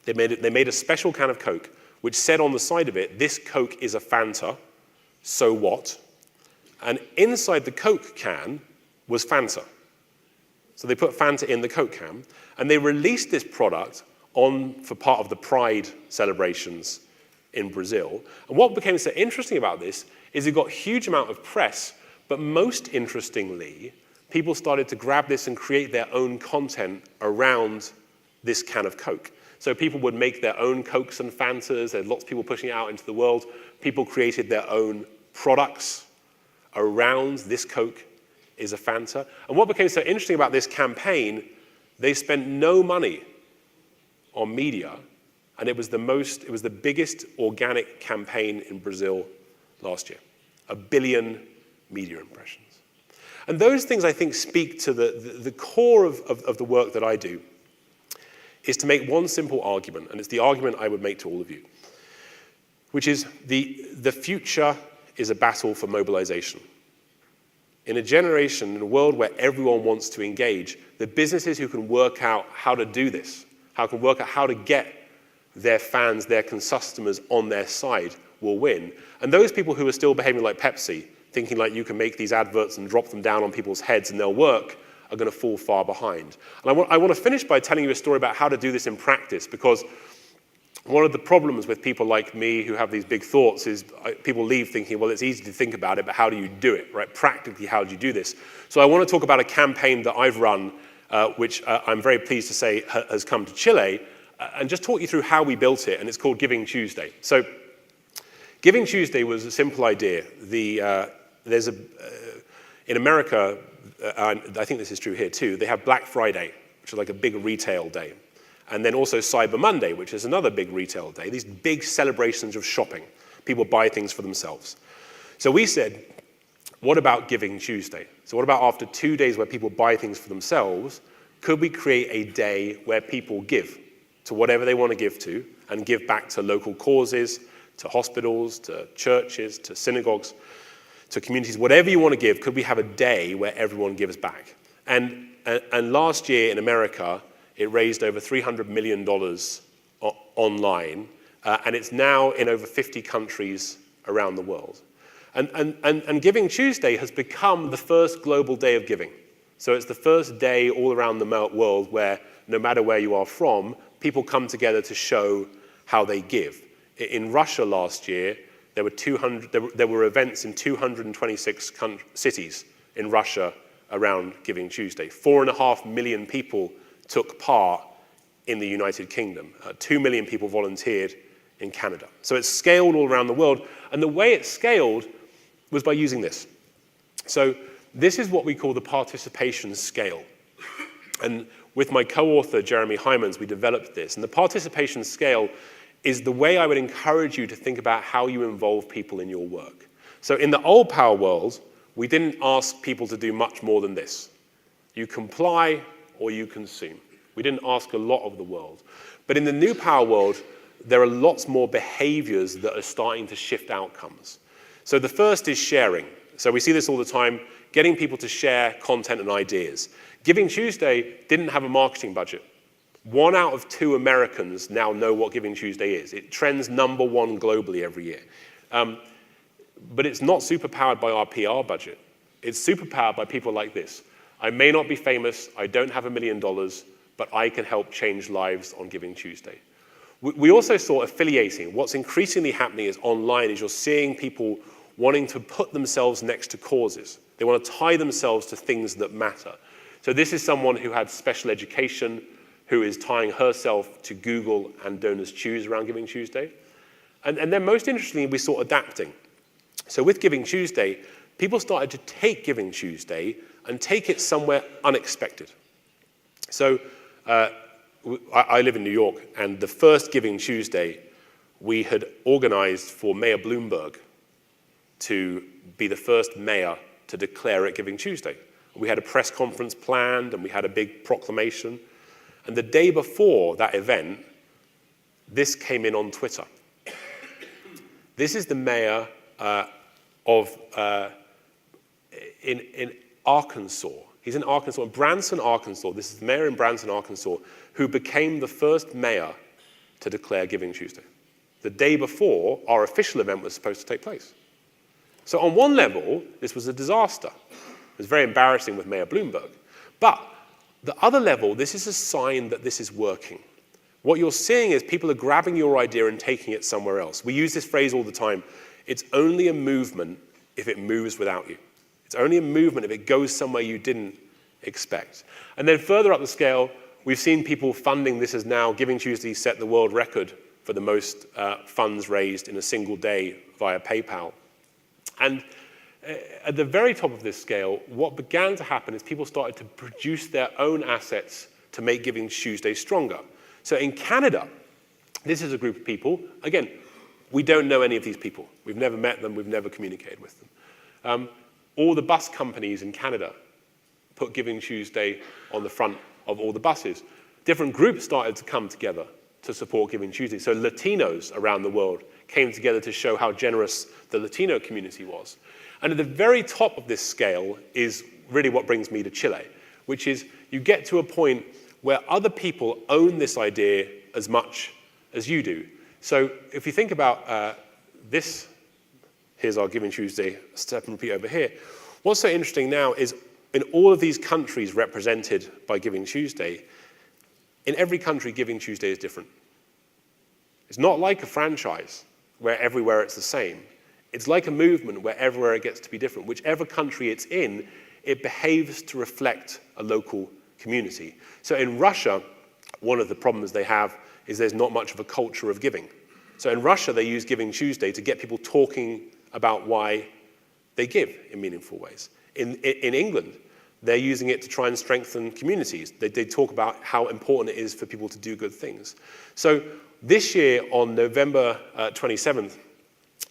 They made a special can of Coke, which said on the side of it, "This Coke is a Fanta, so what?" And inside the Coke can was Fanta. So they put Fanta in the Coke can, and they released this product for part of the Pride celebrations in Brazil. And what became so interesting about this is it got a huge amount of press, but most interestingly, people started to grab this and create their own content around this can of Coke. So people would make their own Cokes and Fantas. There are lots of people pushing it out into the world. People created their own products around this Coke is a Fanta. And what became so interesting about this campaign, they spent no money on media, and it was the biggest organic campaign in Brazil last year. 1 billion media impressions. And those things, I think, speak to the core of the work that I do, is to make one simple argument, and it's the argument I would make to all of you, which is the future is a battle for mobilization. In a generation, in a world where everyone wants to engage, the businesses who can work out how to do this, how to get their fans, their customers on their side will win. And those people who are still behaving like Pepsi, thinking like you can make these adverts and drop them down on people's heads and they'll work, are going to fall far behind. And I want to finish by telling you a story about how to do this in practice, because one of the problems with people like me who have these big thoughts is people leave thinking, well, it's easy to think about it, but how do you do it, right? Practically, how do you do this? So I want to talk about a campaign that I've run, which I'm very pleased to say has come to Chile, and just talk you through how we built it, and it's called Giving Tuesday. So Giving Tuesday was a simple idea. In America, I think this is true here too, they have Black Friday, which is like a big retail day. And then also Cyber Monday, which is another big retail day. These big celebrations of shopping. People buy things for themselves. So we said, what about Giving Tuesday? So what about after 2 days where people buy things for themselves, could we create a day where people give to whatever they want to give to and give back to local causes, to hospitals, to churches, to synagogues, to communities, whatever you want to give, could we have a day where everyone gives back? And last year in America, it raised over $300 million online, and it's now in over 50 countries around the world. And Giving Tuesday has become the first global day of giving. So it's the first day all around the world where, no matter where you are from, people come together to show how they give. In Russia last year, there were events in 226 cities in Russia around Giving Tuesday. 4.5 million people took part in the United Kingdom. 2 million people volunteered in Canada. So it's scaled all around the world. And the way it scaled was by using this. So this is what we call the participation scale. And with my co-author, Jeremy Hymans, we developed this. And the participation scale is the way I would encourage you to think about how you involve people in your work. So in the old power world, we didn't ask people to do much more than this. You comply or you consume. We didn't ask a lot of the world. But in the new power world, there are lots more behaviors that are starting to shift outcomes. So the first is sharing. So we see this all the time, getting people to share content and ideas. Giving Tuesday didn't have a marketing budget. 1 out of 2 Americans now know what Giving Tuesday is. It trends #1 globally every year. But it's not superpowered by our PR budget. It's superpowered by people like this. I may not be famous, I don't have $1 million, but I can help change lives on Giving Tuesday. We also saw affiliating. What's increasingly happening is online is you're seeing people wanting to put themselves next to causes. They want to tie themselves to things that matter. So this is someone who had special education, who is tying herself to Google and Donors Choose around Giving Tuesday. And then most interestingly, we saw adapting. So with Giving Tuesday, people started to take Giving Tuesday and take it somewhere unexpected. So I live in New York, and the first Giving Tuesday, we had organized for Mayor Bloomberg to be the first mayor to declare it Giving Tuesday. We had a press conference planned, and we had a big proclamation. And the day before that event, this came in on Twitter. This is the mayor in Arkansas. He's in Arkansas, Branson, Arkansas. This is the mayor in Branson, Arkansas, who became the first mayor to declare Giving Tuesday. The day before our official event was supposed to take place. So on one level, this was a disaster. It was very embarrassing with Mayor Bloomberg. But the other level, this is a sign that this is working. What you're seeing is people are grabbing your idea and taking it somewhere else. We use this phrase all the time. It's only a movement if it moves without you. It's only a movement if it goes somewhere you didn't expect. And then further up the scale, we've seen people funding this as now Giving Tuesday set the world record for the most funds raised in a single day via PayPal. And at the very top of this scale, what began to happen is people started to produce their own assets to make Giving Tuesday stronger. So in Canada, this is a group of people. Again, we don't know any of these people. We've never met them. We've never communicated with them. All the bus companies in Canada put Giving Tuesday on the front of all the buses. Different groups started to come together to support Giving Tuesday. So Latinos around the world came together to show how generous the Latino community was. And at the very top of this scale is really what brings me to Chile, which is you get to a point where other people own this idea as much as you do. So if you think about this, here's our Giving Tuesday step and repeat over here. What's so interesting now is in all of these countries represented by Giving Tuesday, in every country, Giving Tuesday is different. It's not like a franchise where everywhere it's the same. It's like a movement where everywhere it gets to be different. Whichever country it's in, it behaves to reflect a local community. So in Russia, one of the problems they have is there's not much of a culture of giving. So in Russia, they use Giving Tuesday to get people talking about why they give in meaningful ways. In England, they're using it to try and strengthen communities. They talk about how important it is for people to do good things. So this year, on November 27th,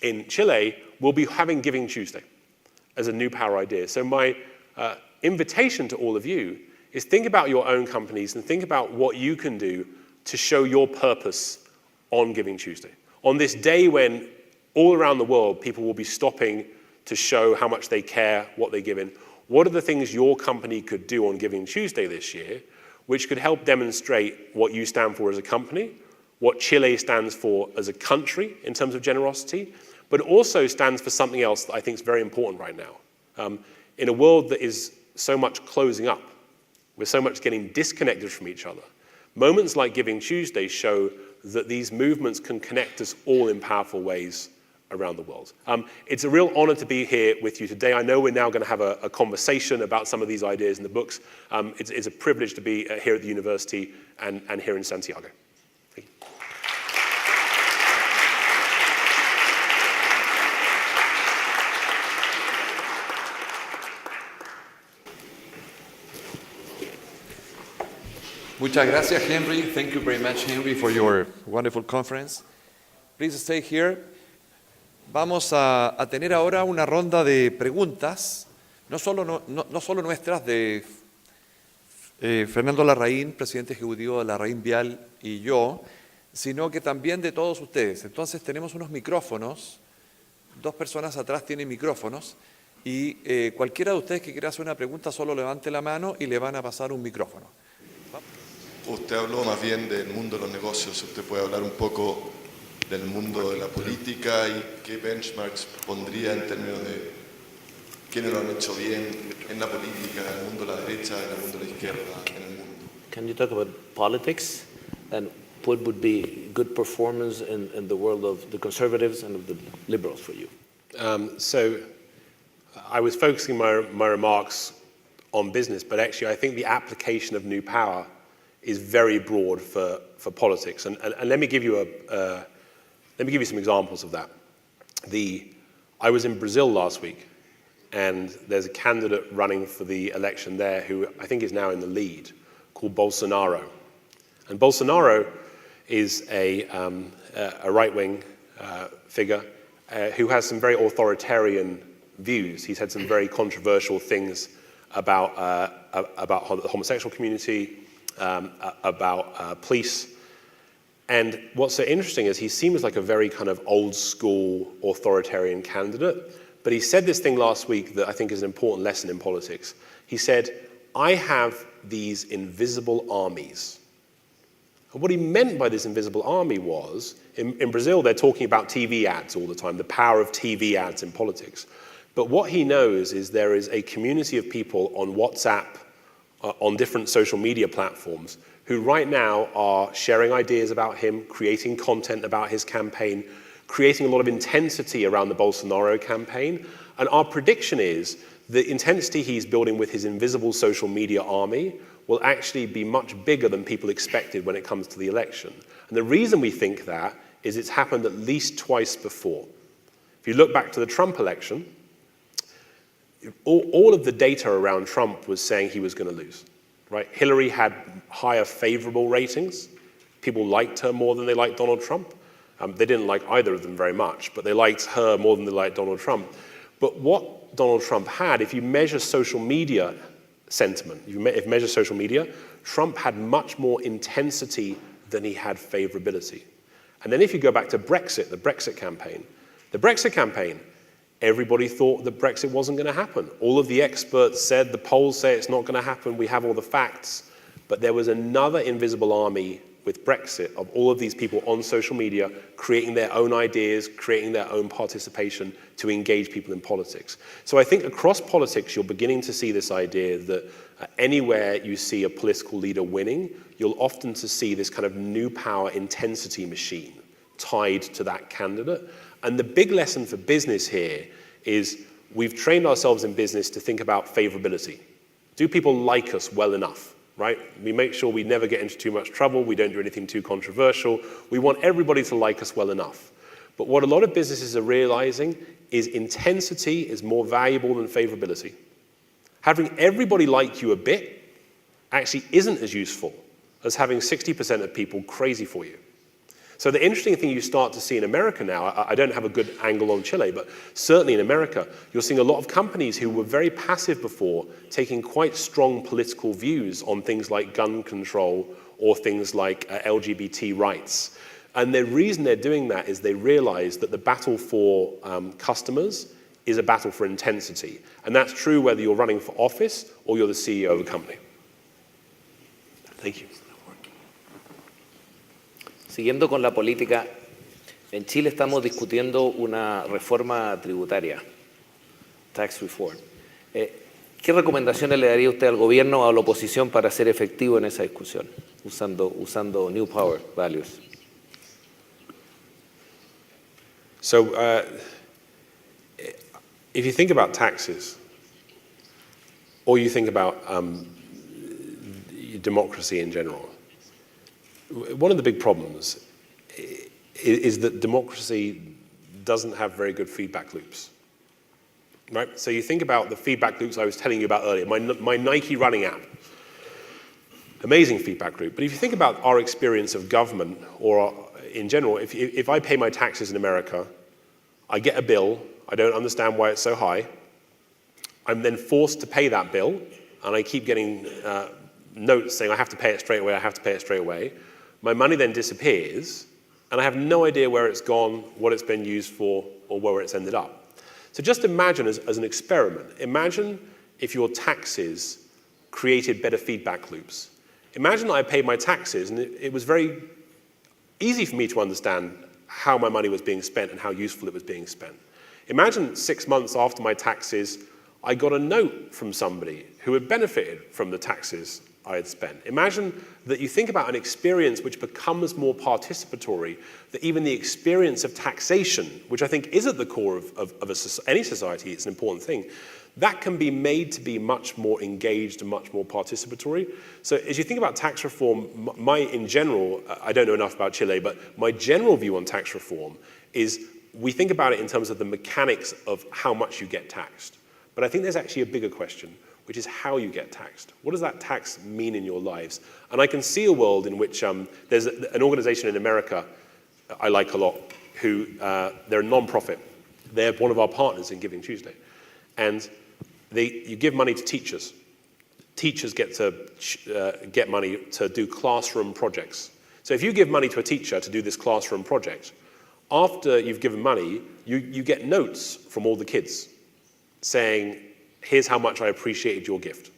in Chile, we'll be having Giving Tuesday as a new power idea. So my invitation to all of you is think about your own companies and think about what you can do to show your purpose on Giving Tuesday. On this day when all around the world, people will be stopping to show how much they care, what they give in. What are the things your company could do on Giving Tuesday this year, which could help demonstrate what you stand for as a company, what Chile stands for as a country in terms of generosity, but also stands for something else that I think is very important right now. In a world that is so much closing up, we're so much getting disconnected from each other. Moments like Giving Tuesday show that these movements can connect us all in powerful ways around the world. It's a real honor to be here with you today. I know we're now going to have a conversation about some of these ideas in the books. It's a privilege to be here at the university and here in Santiago. Thank you. Muchas gracias, Henry. Thank you very much, Henry, for your wonderful conference. Please stay here. Vamos a tener ahora una ronda de preguntas, no solo nuestras de Fernando Larraín, presidente ejecutivo de LarrainVial, y yo, sino que también de todos ustedes. Entonces tenemos unos micrófonos, 2 personas atrás tienen micrófonos, y cualquiera de ustedes que quiera hacer una pregunta solo levante la mano y le van a pasar un micrófono. Usted habló más bien del mundo de los negocios. Usted puede hablar un poco del mundo de la política y qué benchmarks pondría en términos de quiénes lo han hecho bien en la política, en el mundo de la derecha, en el mundo de la izquierda, en el mundo. Can you talk about politics and what would be good performance in the world of the conservatives and of the liberals for you? So I was focusing my remarks on business, but actually I think the application of new power is very broad for politics. And let me give you some examples of that. I was in Brazil last week, and there's a candidate running for the election there who I think is now in the lead, called Bolsonaro. And Bolsonaro is a right-wing figure who has some very authoritarian views. He's had some very controversial things about the homosexual community, about police. And what's so interesting is he seems like a very kind of old school authoritarian candidate, but he said this thing last week that I think is an important lesson in politics. He said, I have these invisible armies. And what he meant by this invisible army was, in Brazil they're talking about TV ads all the time, the power of TV ads in politics. But what he knows is there is a community of people on WhatsApp, on different social media platforms, who right now are sharing ideas about him, creating content about his campaign, creating a lot of intensity around the Bolsonaro campaign. And our prediction is the intensity he's building with his invisible social media army will actually be much bigger than people expected when it comes to the election. And the reason we think that is it's happened at least twice before. If you look back to the Trump election, all of the data around Trump was saying he was going to lose. Right? Hillary had higher favorable ratings. People liked her more than they liked Donald Trump. They didn't like either of them very much, but they liked her more than they liked Donald Trump. But what Donald Trump had, if you measure social media sentiment, if you measure social media, Trump had much more intensity than he had favorability. And then if you go back to Brexit, the Brexit campaign, everybody thought that Brexit wasn't going to happen. All of the experts said, the polls say it's not going to happen, we have all the facts. But there was another invisible army with Brexit of all of these people on social media creating their own ideas, creating their own participation to engage people in politics. So I think across politics, you're beginning to see this idea that anywhere you see a political leader winning, you'll often see this kind of new power intensity machine tied to that candidate. And the big lesson for business here is we've trained ourselves in business to think about favorability. Do people like us well enough, right? We make sure we never get into too much trouble. We don't do anything too controversial. We want everybody to like us well enough. But what a lot of businesses are realizing is intensity is more valuable than favorability. Having everybody like you a bit actually isn't as useful as having 60% of people crazy for you. So the interesting thing you start to see in America now, I don't have a good angle on Chile, but certainly in America, you're seeing a lot of companies who were very passive before taking quite strong political views on things like gun control or things like LGBT rights. And the reason they're doing that is they realize that the battle for customers is a battle for intensity. And that's true whether you're running for office or you're the CEO of a company. Thank you. Siguiendo con la política, en Chile estamos discutiendo una reforma tributaria, tax reform. ¿Qué recomendaciones le daría usted al gobierno o a la oposición para ser efectivo en esa discusión, usando New Power values? So, if you think about taxes, or you think about democracy in general, one of the big problems is that democracy doesn't have very good feedback loops, right? So you think about the feedback loops I was telling you about earlier, my Nike running app, amazing feedback loop. But if you think about our experience of government, or in general, if I pay my taxes in America, I get a bill, I don't understand why it's so high, I'm then forced to pay that bill, and I keep getting notes saying I have to pay it straight away, I have to pay it straight away. My money then disappears, and I have no idea where it's gone, what it's been used for, or where it's ended up. So just imagine as an experiment, imagine if your taxes created better feedback loops. Imagine I paid my taxes, and it was very easy for me to understand how my money was being spent and how useful it was being spent. Imagine 6 months after my taxes, I got a note from somebody who had benefited from the taxes I'd spend. Imagine that you think about an experience which becomes more participatory, that even the experience of taxation, which I think is at the core of any society, it's an important thing, that can be made to be much more engaged and much more participatory. So as you think about tax reform, in general, I don't know enough about Chile, but my general view on tax reform is we think about it in terms of the mechanics of how much you get taxed. But I think there's actually a bigger question, which is how you get taxed. What does that tax mean in your lives? And I can see a world in which there's an organization in America I like a lot, who they're a non-profit. They're one of our partners in Giving Tuesday. And you give money to teachers. Teachers get to get money to do classroom projects. So if you give money to a teacher to do this classroom project, after you've given money, you get notes from all the kids saying, here's how much I appreciated your gift.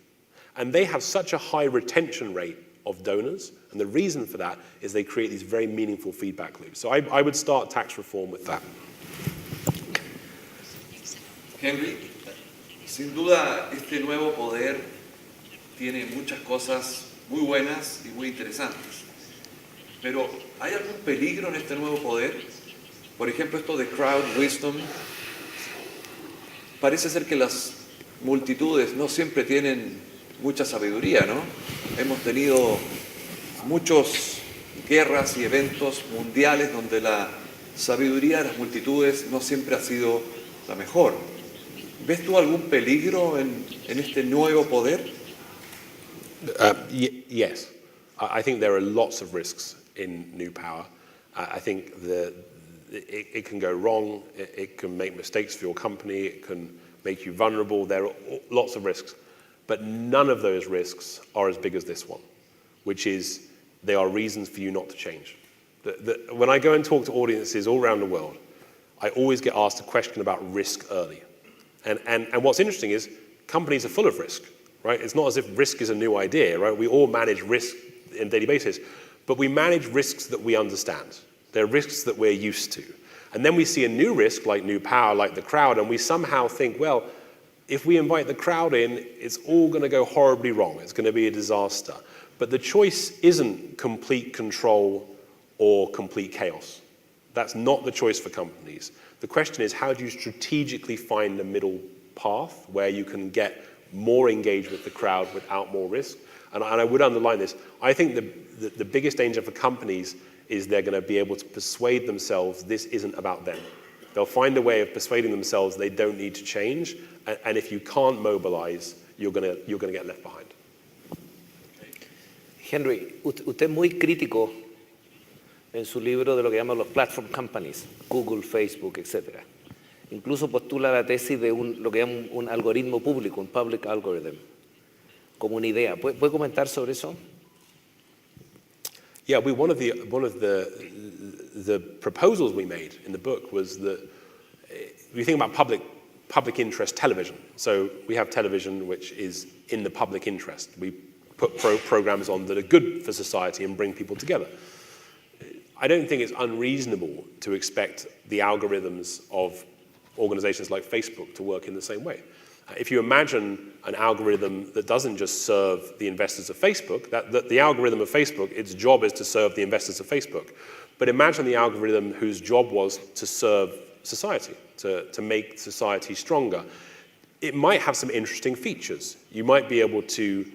And they have such a high retention rate of donors, and the reason for that is they create these very meaningful feedback loops. So I would start tax reform with that. Henry, sin duda este nuevo poder tiene muchas cosas muy buenas y muy interesantes. Pero ¿hay algún peligro en este nuevo poder? Por ejemplo, esto de crowd wisdom. Parece ser que las multitudes no siempre tienen mucha sabiduría, ¿no? Hemos tenido muchas guerras y eventos mundiales donde la sabiduría de las multitudes no siempre ha sido la mejor. ¿Ves tú algún peligro en este nuevo poder? Yes. I think there are lots of risks in new power. I think it can go wrong, it can make mistakes for your company, it can make you vulnerable. There are lots of risks. But none of those risks are as big as this one, which is they are reasons for you not to change. When I go and talk to audiences all around the world, I always get asked a question about risk early. And what's interesting is companies are full of risk, right? It's not as if risk is a new idea, right? We all manage risk on a daily basis, but we manage risks that we understand. They're risks that we're used to. And then we see a new risk, like new power, like the crowd, and we somehow think, well, if we invite the crowd in, it's all going to go horribly wrong. It's going to be a disaster. But the choice isn't complete control or complete chaos. That's not the choice for companies. The question is, how do you strategically find the middle path where you can get more engaged with the crowd without more risk? And I would underline this. I think the biggest danger for companies is they're going to be able to persuade themselves this isn't about them. They'll find a way of persuading themselves they don't need to change, and if you can't mobilize, you're going to get left behind. Henry, usted es muy crítico en su libro de lo que llaman los platform companies, Google, Facebook, etc. Incluso postula la tesis de lo que llaman un algoritmo público, un public algorithm, como una idea. ¿Puede comentar sobre eso? Yeah, one of the proposals we made in the book was that we think about public interest television. So we have television which is in the public interest. We put programs on that are good for society and bring people together. I don't think it's unreasonable to expect the algorithms of organizations like Facebook to work in the same way. If you imagine an algorithm that doesn't just serve the investors of Facebook, that the algorithm of Facebook, its job is to serve the investors of Facebook. But imagine the algorithm whose job was to serve society, to make society stronger. It might have some interesting features. You might be able to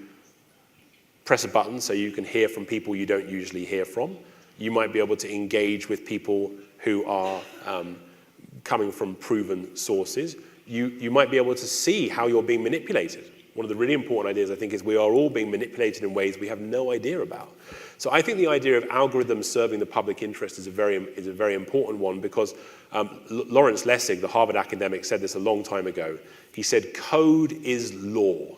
press a button so you can hear from people you don't usually hear from. You might be able to engage with people who are coming from proven sources. You might be able to see how you're being manipulated. One of the really important ideas, I think, is we are all being manipulated in ways we have no idea about. So I think the idea of algorithms serving the public interest is a very important one, because Lawrence Lessig, the Harvard academic, said this a long time ago. He said, code is law.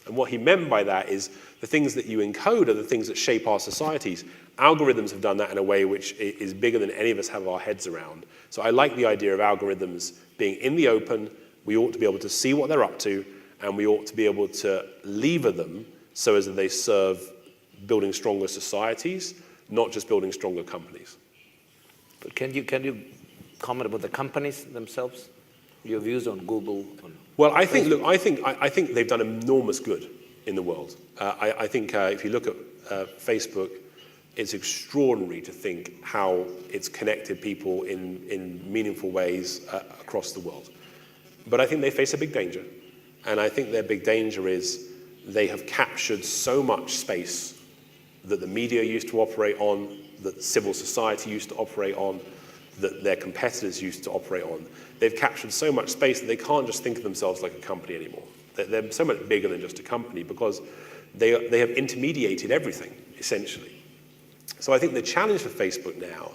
And what he meant by that is the things that you encode are the things that shape our societies. Algorithms have done that in a way which is bigger than any of us have our heads around. So I like the idea of algorithms being in the open. We ought to be able to see what they're up to, and we ought to be able to lever them so as that they serve building stronger societies, not just building stronger companies. But can you comment about the companies themselves? Your views on Google? Well, I think they've done enormous good. in the world. I think if you look at Facebook, it's extraordinary to think how it's connected people in meaningful ways across the world. But I think they face a big danger. And I think their big danger is they have captured so much space that the media used to operate on, that civil society used to operate on, that their competitors used to operate on. They've captured so much space that they can't just think of themselves like a company anymore. They're so much bigger than just a company because they have intermediated everything, essentially. So I think the challenge for Facebook now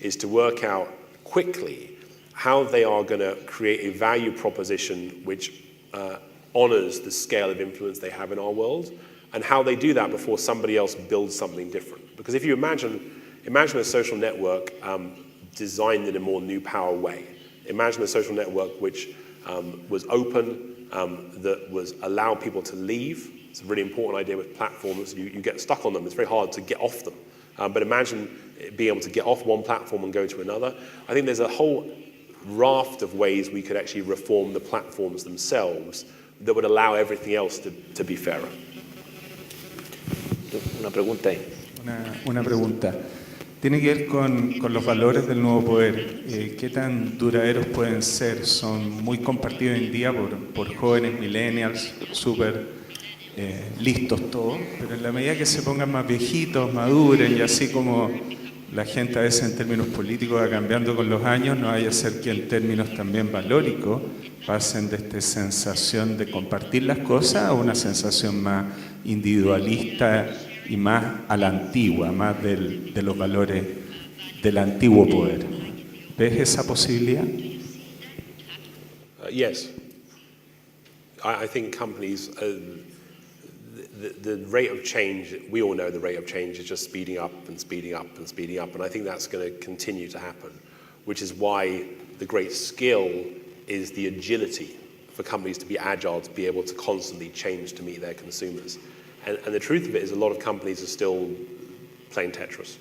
is to work out quickly how they are going to create a value proposition which honors the scale of influence they have in our world, and how they do that before somebody else builds something different. Because if you imagine a social network designed in a more new power way. Imagine a social network which was open, that was allow people to leave. It's a really important idea with platforms. You get stuck on them. It's very hard to get off them. But imagine being able to get off one platform and go to another. I think there's a whole raft of ways we could actually reform the platforms themselves that would allow everything else to be fairer. Una pregunta ahí. Una pregunta. Tiene que ver con los valores del nuevo poder. ¿Qué tan duraderos pueden ser? Son muy compartidos hoy en día por jóvenes millennials, súper listos todos, pero en la medida que se pongan más viejitos, maduren, y así como la gente a veces en términos políticos va cambiando con los años, no vaya a ser que en términos también valóricos pasen de esta sensación de compartir las cosas a una sensación más individualista y más a la antigua, más de los valores del antiguo poder. ¿Ves esa posibilidad? Yes. I think companies, the rate of change, we all know the rate of change is just speeding up and speeding up and speeding up, and I think that's going to continue to happen, which is why the great skill is the agility for companies to be agile, to be able to constantly change to meet their consumers. And the truth of it is a lot of companies are still playing Tetris.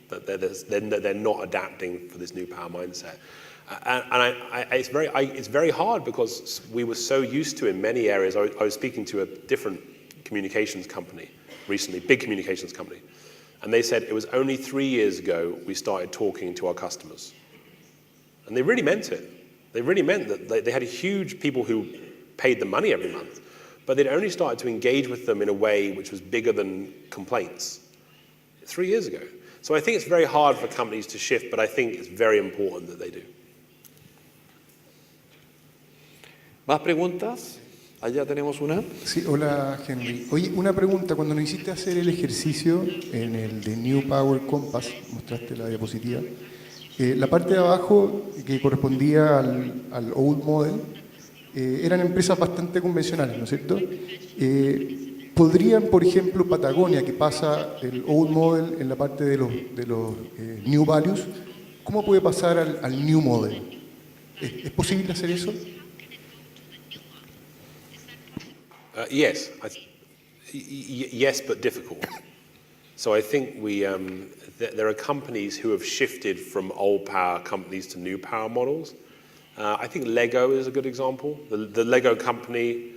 They're not adapting for this new power mindset. It's very hard because we were so used to in many areas. I was speaking to a different communications company recently, big communications company, and they said it was only 3 years ago we started talking to our customers. And they really meant it. They really meant that they had a huge people who paid the money every month, but they'd only started to engage with them in a way which was bigger than complaints 3 years ago. So I think it's very hard for companies to shift, but I think it's very important that they do. ¿Más preguntas? Allá tenemos una. Sí, hola Henry. Oye, una pregunta. Cuando nos hiciste hacer el ejercicio en el de New Power Compass, mostraste la diapositiva, la parte de abajo que correspondía al Old Model, eran empresas bastante convencionales, ¿no es cierto? ¿Podrían, por ejemplo, Patagonia, que pasa del Old Model en la parte de los New Values, cómo puede pasar al New Model? ¿Es posible hacer eso? Yes, yes, but difficult. So I think there are companies who have shifted from old power companies to new power models. I think Lego is a good example. The Lego company,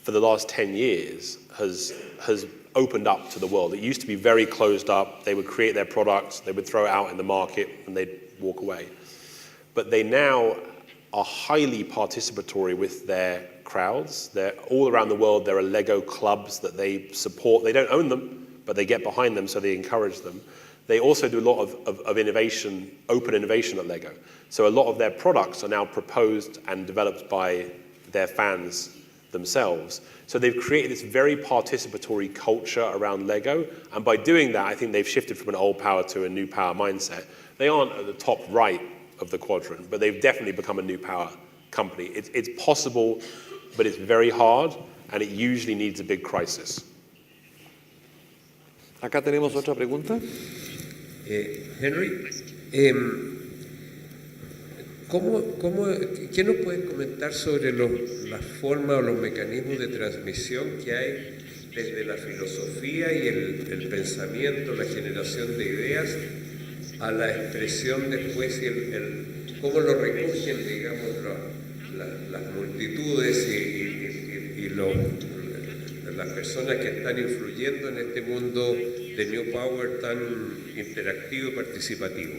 for the last 10 years, has opened up to the world. It used to be very closed up. They would create their products, they would throw it out in the market, and they'd walk away. But they now are highly participatory with their crowds. They're all around the world. There are Lego clubs that they support. They don't own them, but they get behind them, so they encourage them. They also do a lot of innovation, open innovation at Lego. So a lot of their products are now proposed and developed by their fans themselves. So they've created this very participatory culture around Lego, and by doing that, I think they've shifted from an old power to a new power mindset. They aren't at the top right of the quadrant, but they've definitely become a new power company. It's possible, but it's very hard, and it usually needs a big crisis. Acá tenemos otra pregunta. Henry, ¿qué nos puedes comentar sobre la forma o los mecanismos de transmisión que hay desde la filosofía y el pensamiento, la generación de ideas, a la expresión después y cómo lo recogen, digamos, las multitudes y las personas que están influyendo en este mundo de New Power tan interactivo y participativo?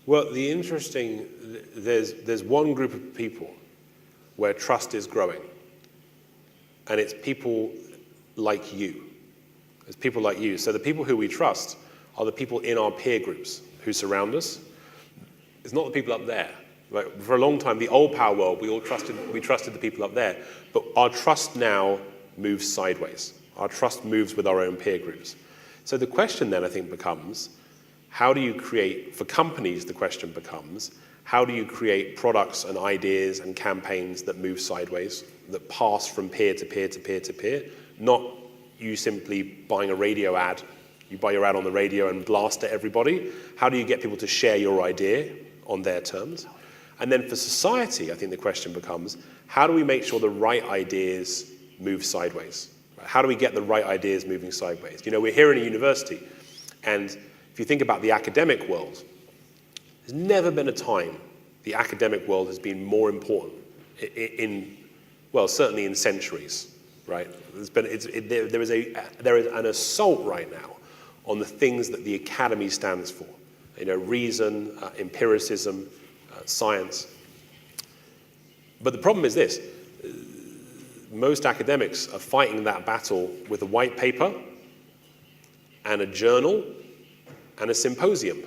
Well, there's one group of people where trust is growing, and it's people like you. It's people like you. So the people who we trust are the people in our peer groups who surround us. It's not the people up there. Right? For a long time, the old power world, we trusted the people up there, but our trust now moves sideways. Our trust moves with our own peer groups. So the question then, I think, becomes, how do you create, for companies, the question becomes, how do you create products and ideas and campaigns that move sideways, that pass from peer to peer to peer to peer, not you simply buying a radio ad, you buy your ad on the radio and blast at everybody. How do you get people to share your idea on their terms? And then for society, I think the question becomes, how do we make sure the right ideas move sideways? How do we get the right ideas moving sideways? You know, we're here in a university, and if you think about the academic world, there's never been a time the academic world has been more important well, certainly in centuries, right? There is an assault right now on the things that the academy stands for. You know, reason, empiricism, science. But the problem is this. Most academics are fighting that battle with a white paper and a journal and a symposium.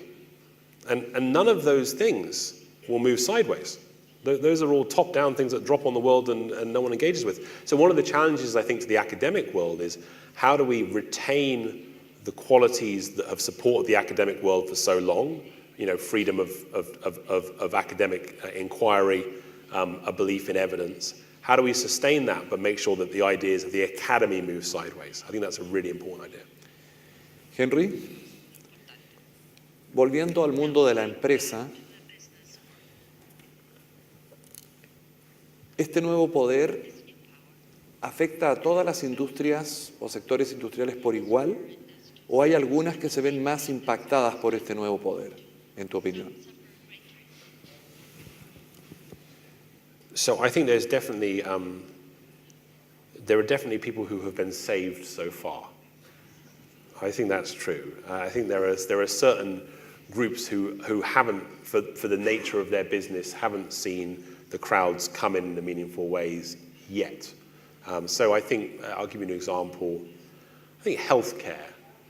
And none of those things will move sideways. Those are all top-down things that drop on the world and no one engages with. So one of the challenges, I think, to the academic world is how do we retain the qualities that have supported the academic world for so long? You know, freedom of academic inquiry, a belief in evidence. How do we sustain that but make sure that the ideas of the academy move sideways? I think that's a really important idea. Henry, volviendo al mundo de la empresa, ¿este nuevo poder afecta a todas las industrias o sectores industriales por igual? ¿O hay algunas que se ven más impactadas por este nuevo poder, en tu opinión? So I think there's definitely, there are definitely people who have been saved so far. I think that's true. I think there are certain groups who haven't, for the nature of their business, haven't seen the crowds come in meaningful ways yet. So I think, I'll give you an example. I think healthcare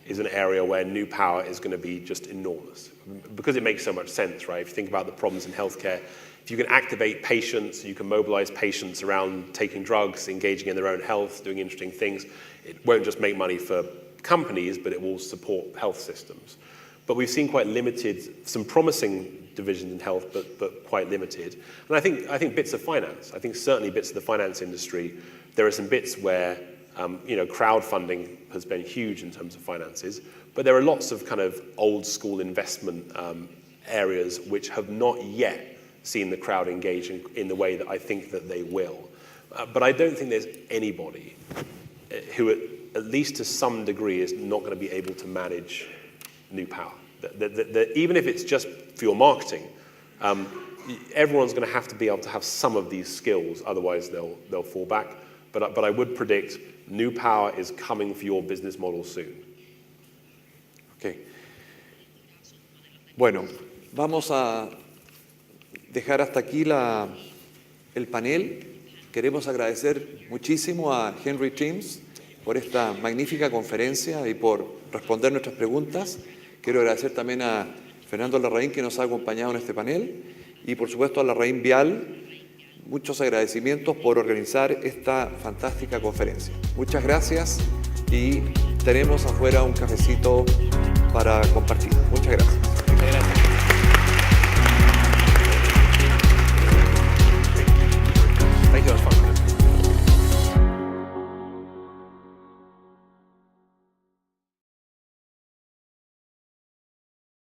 is an area where new power is going to be just enormous because it makes so much sense, right? If you think about the problems in healthcare, if you can activate patients, you can mobilize patients around taking drugs, engaging in their own health, doing interesting things, it won't just make money for companies, but it will support health systems. But we've seen quite limited, some promising divisions in health, but quite limited. And I think bits of finance, I think certainly bits of the finance industry, there are some bits where you know, crowdfunding has been huge in terms of finances, but there are lots of kind of old school investment areas which have not yet seen the crowd engage in the way that I think that they will. But I don't think there's anybody who, at least to some degree, is not going to be able to manage new power. Even if it's just for your marketing, everyone's going to have to be able to have some of these skills, otherwise they'll fall back. But I would predict new power is coming for your business model soon. Okay. Bueno, vamos a dejar hasta aquí el panel. Queremos agradecer muchísimo a Henry Timms por esta magnífica conferencia y por responder nuestras preguntas. Quiero agradecer también a Fernando Larraín, que nos ha acompañado en este panel, y por supuesto a LarrainVial. Muchos agradecimientos por organizar esta fantástica conferencia. Muchas gracias y tenemos afuera un cafecito para compartir. Muchas gracias. Muchas gracias.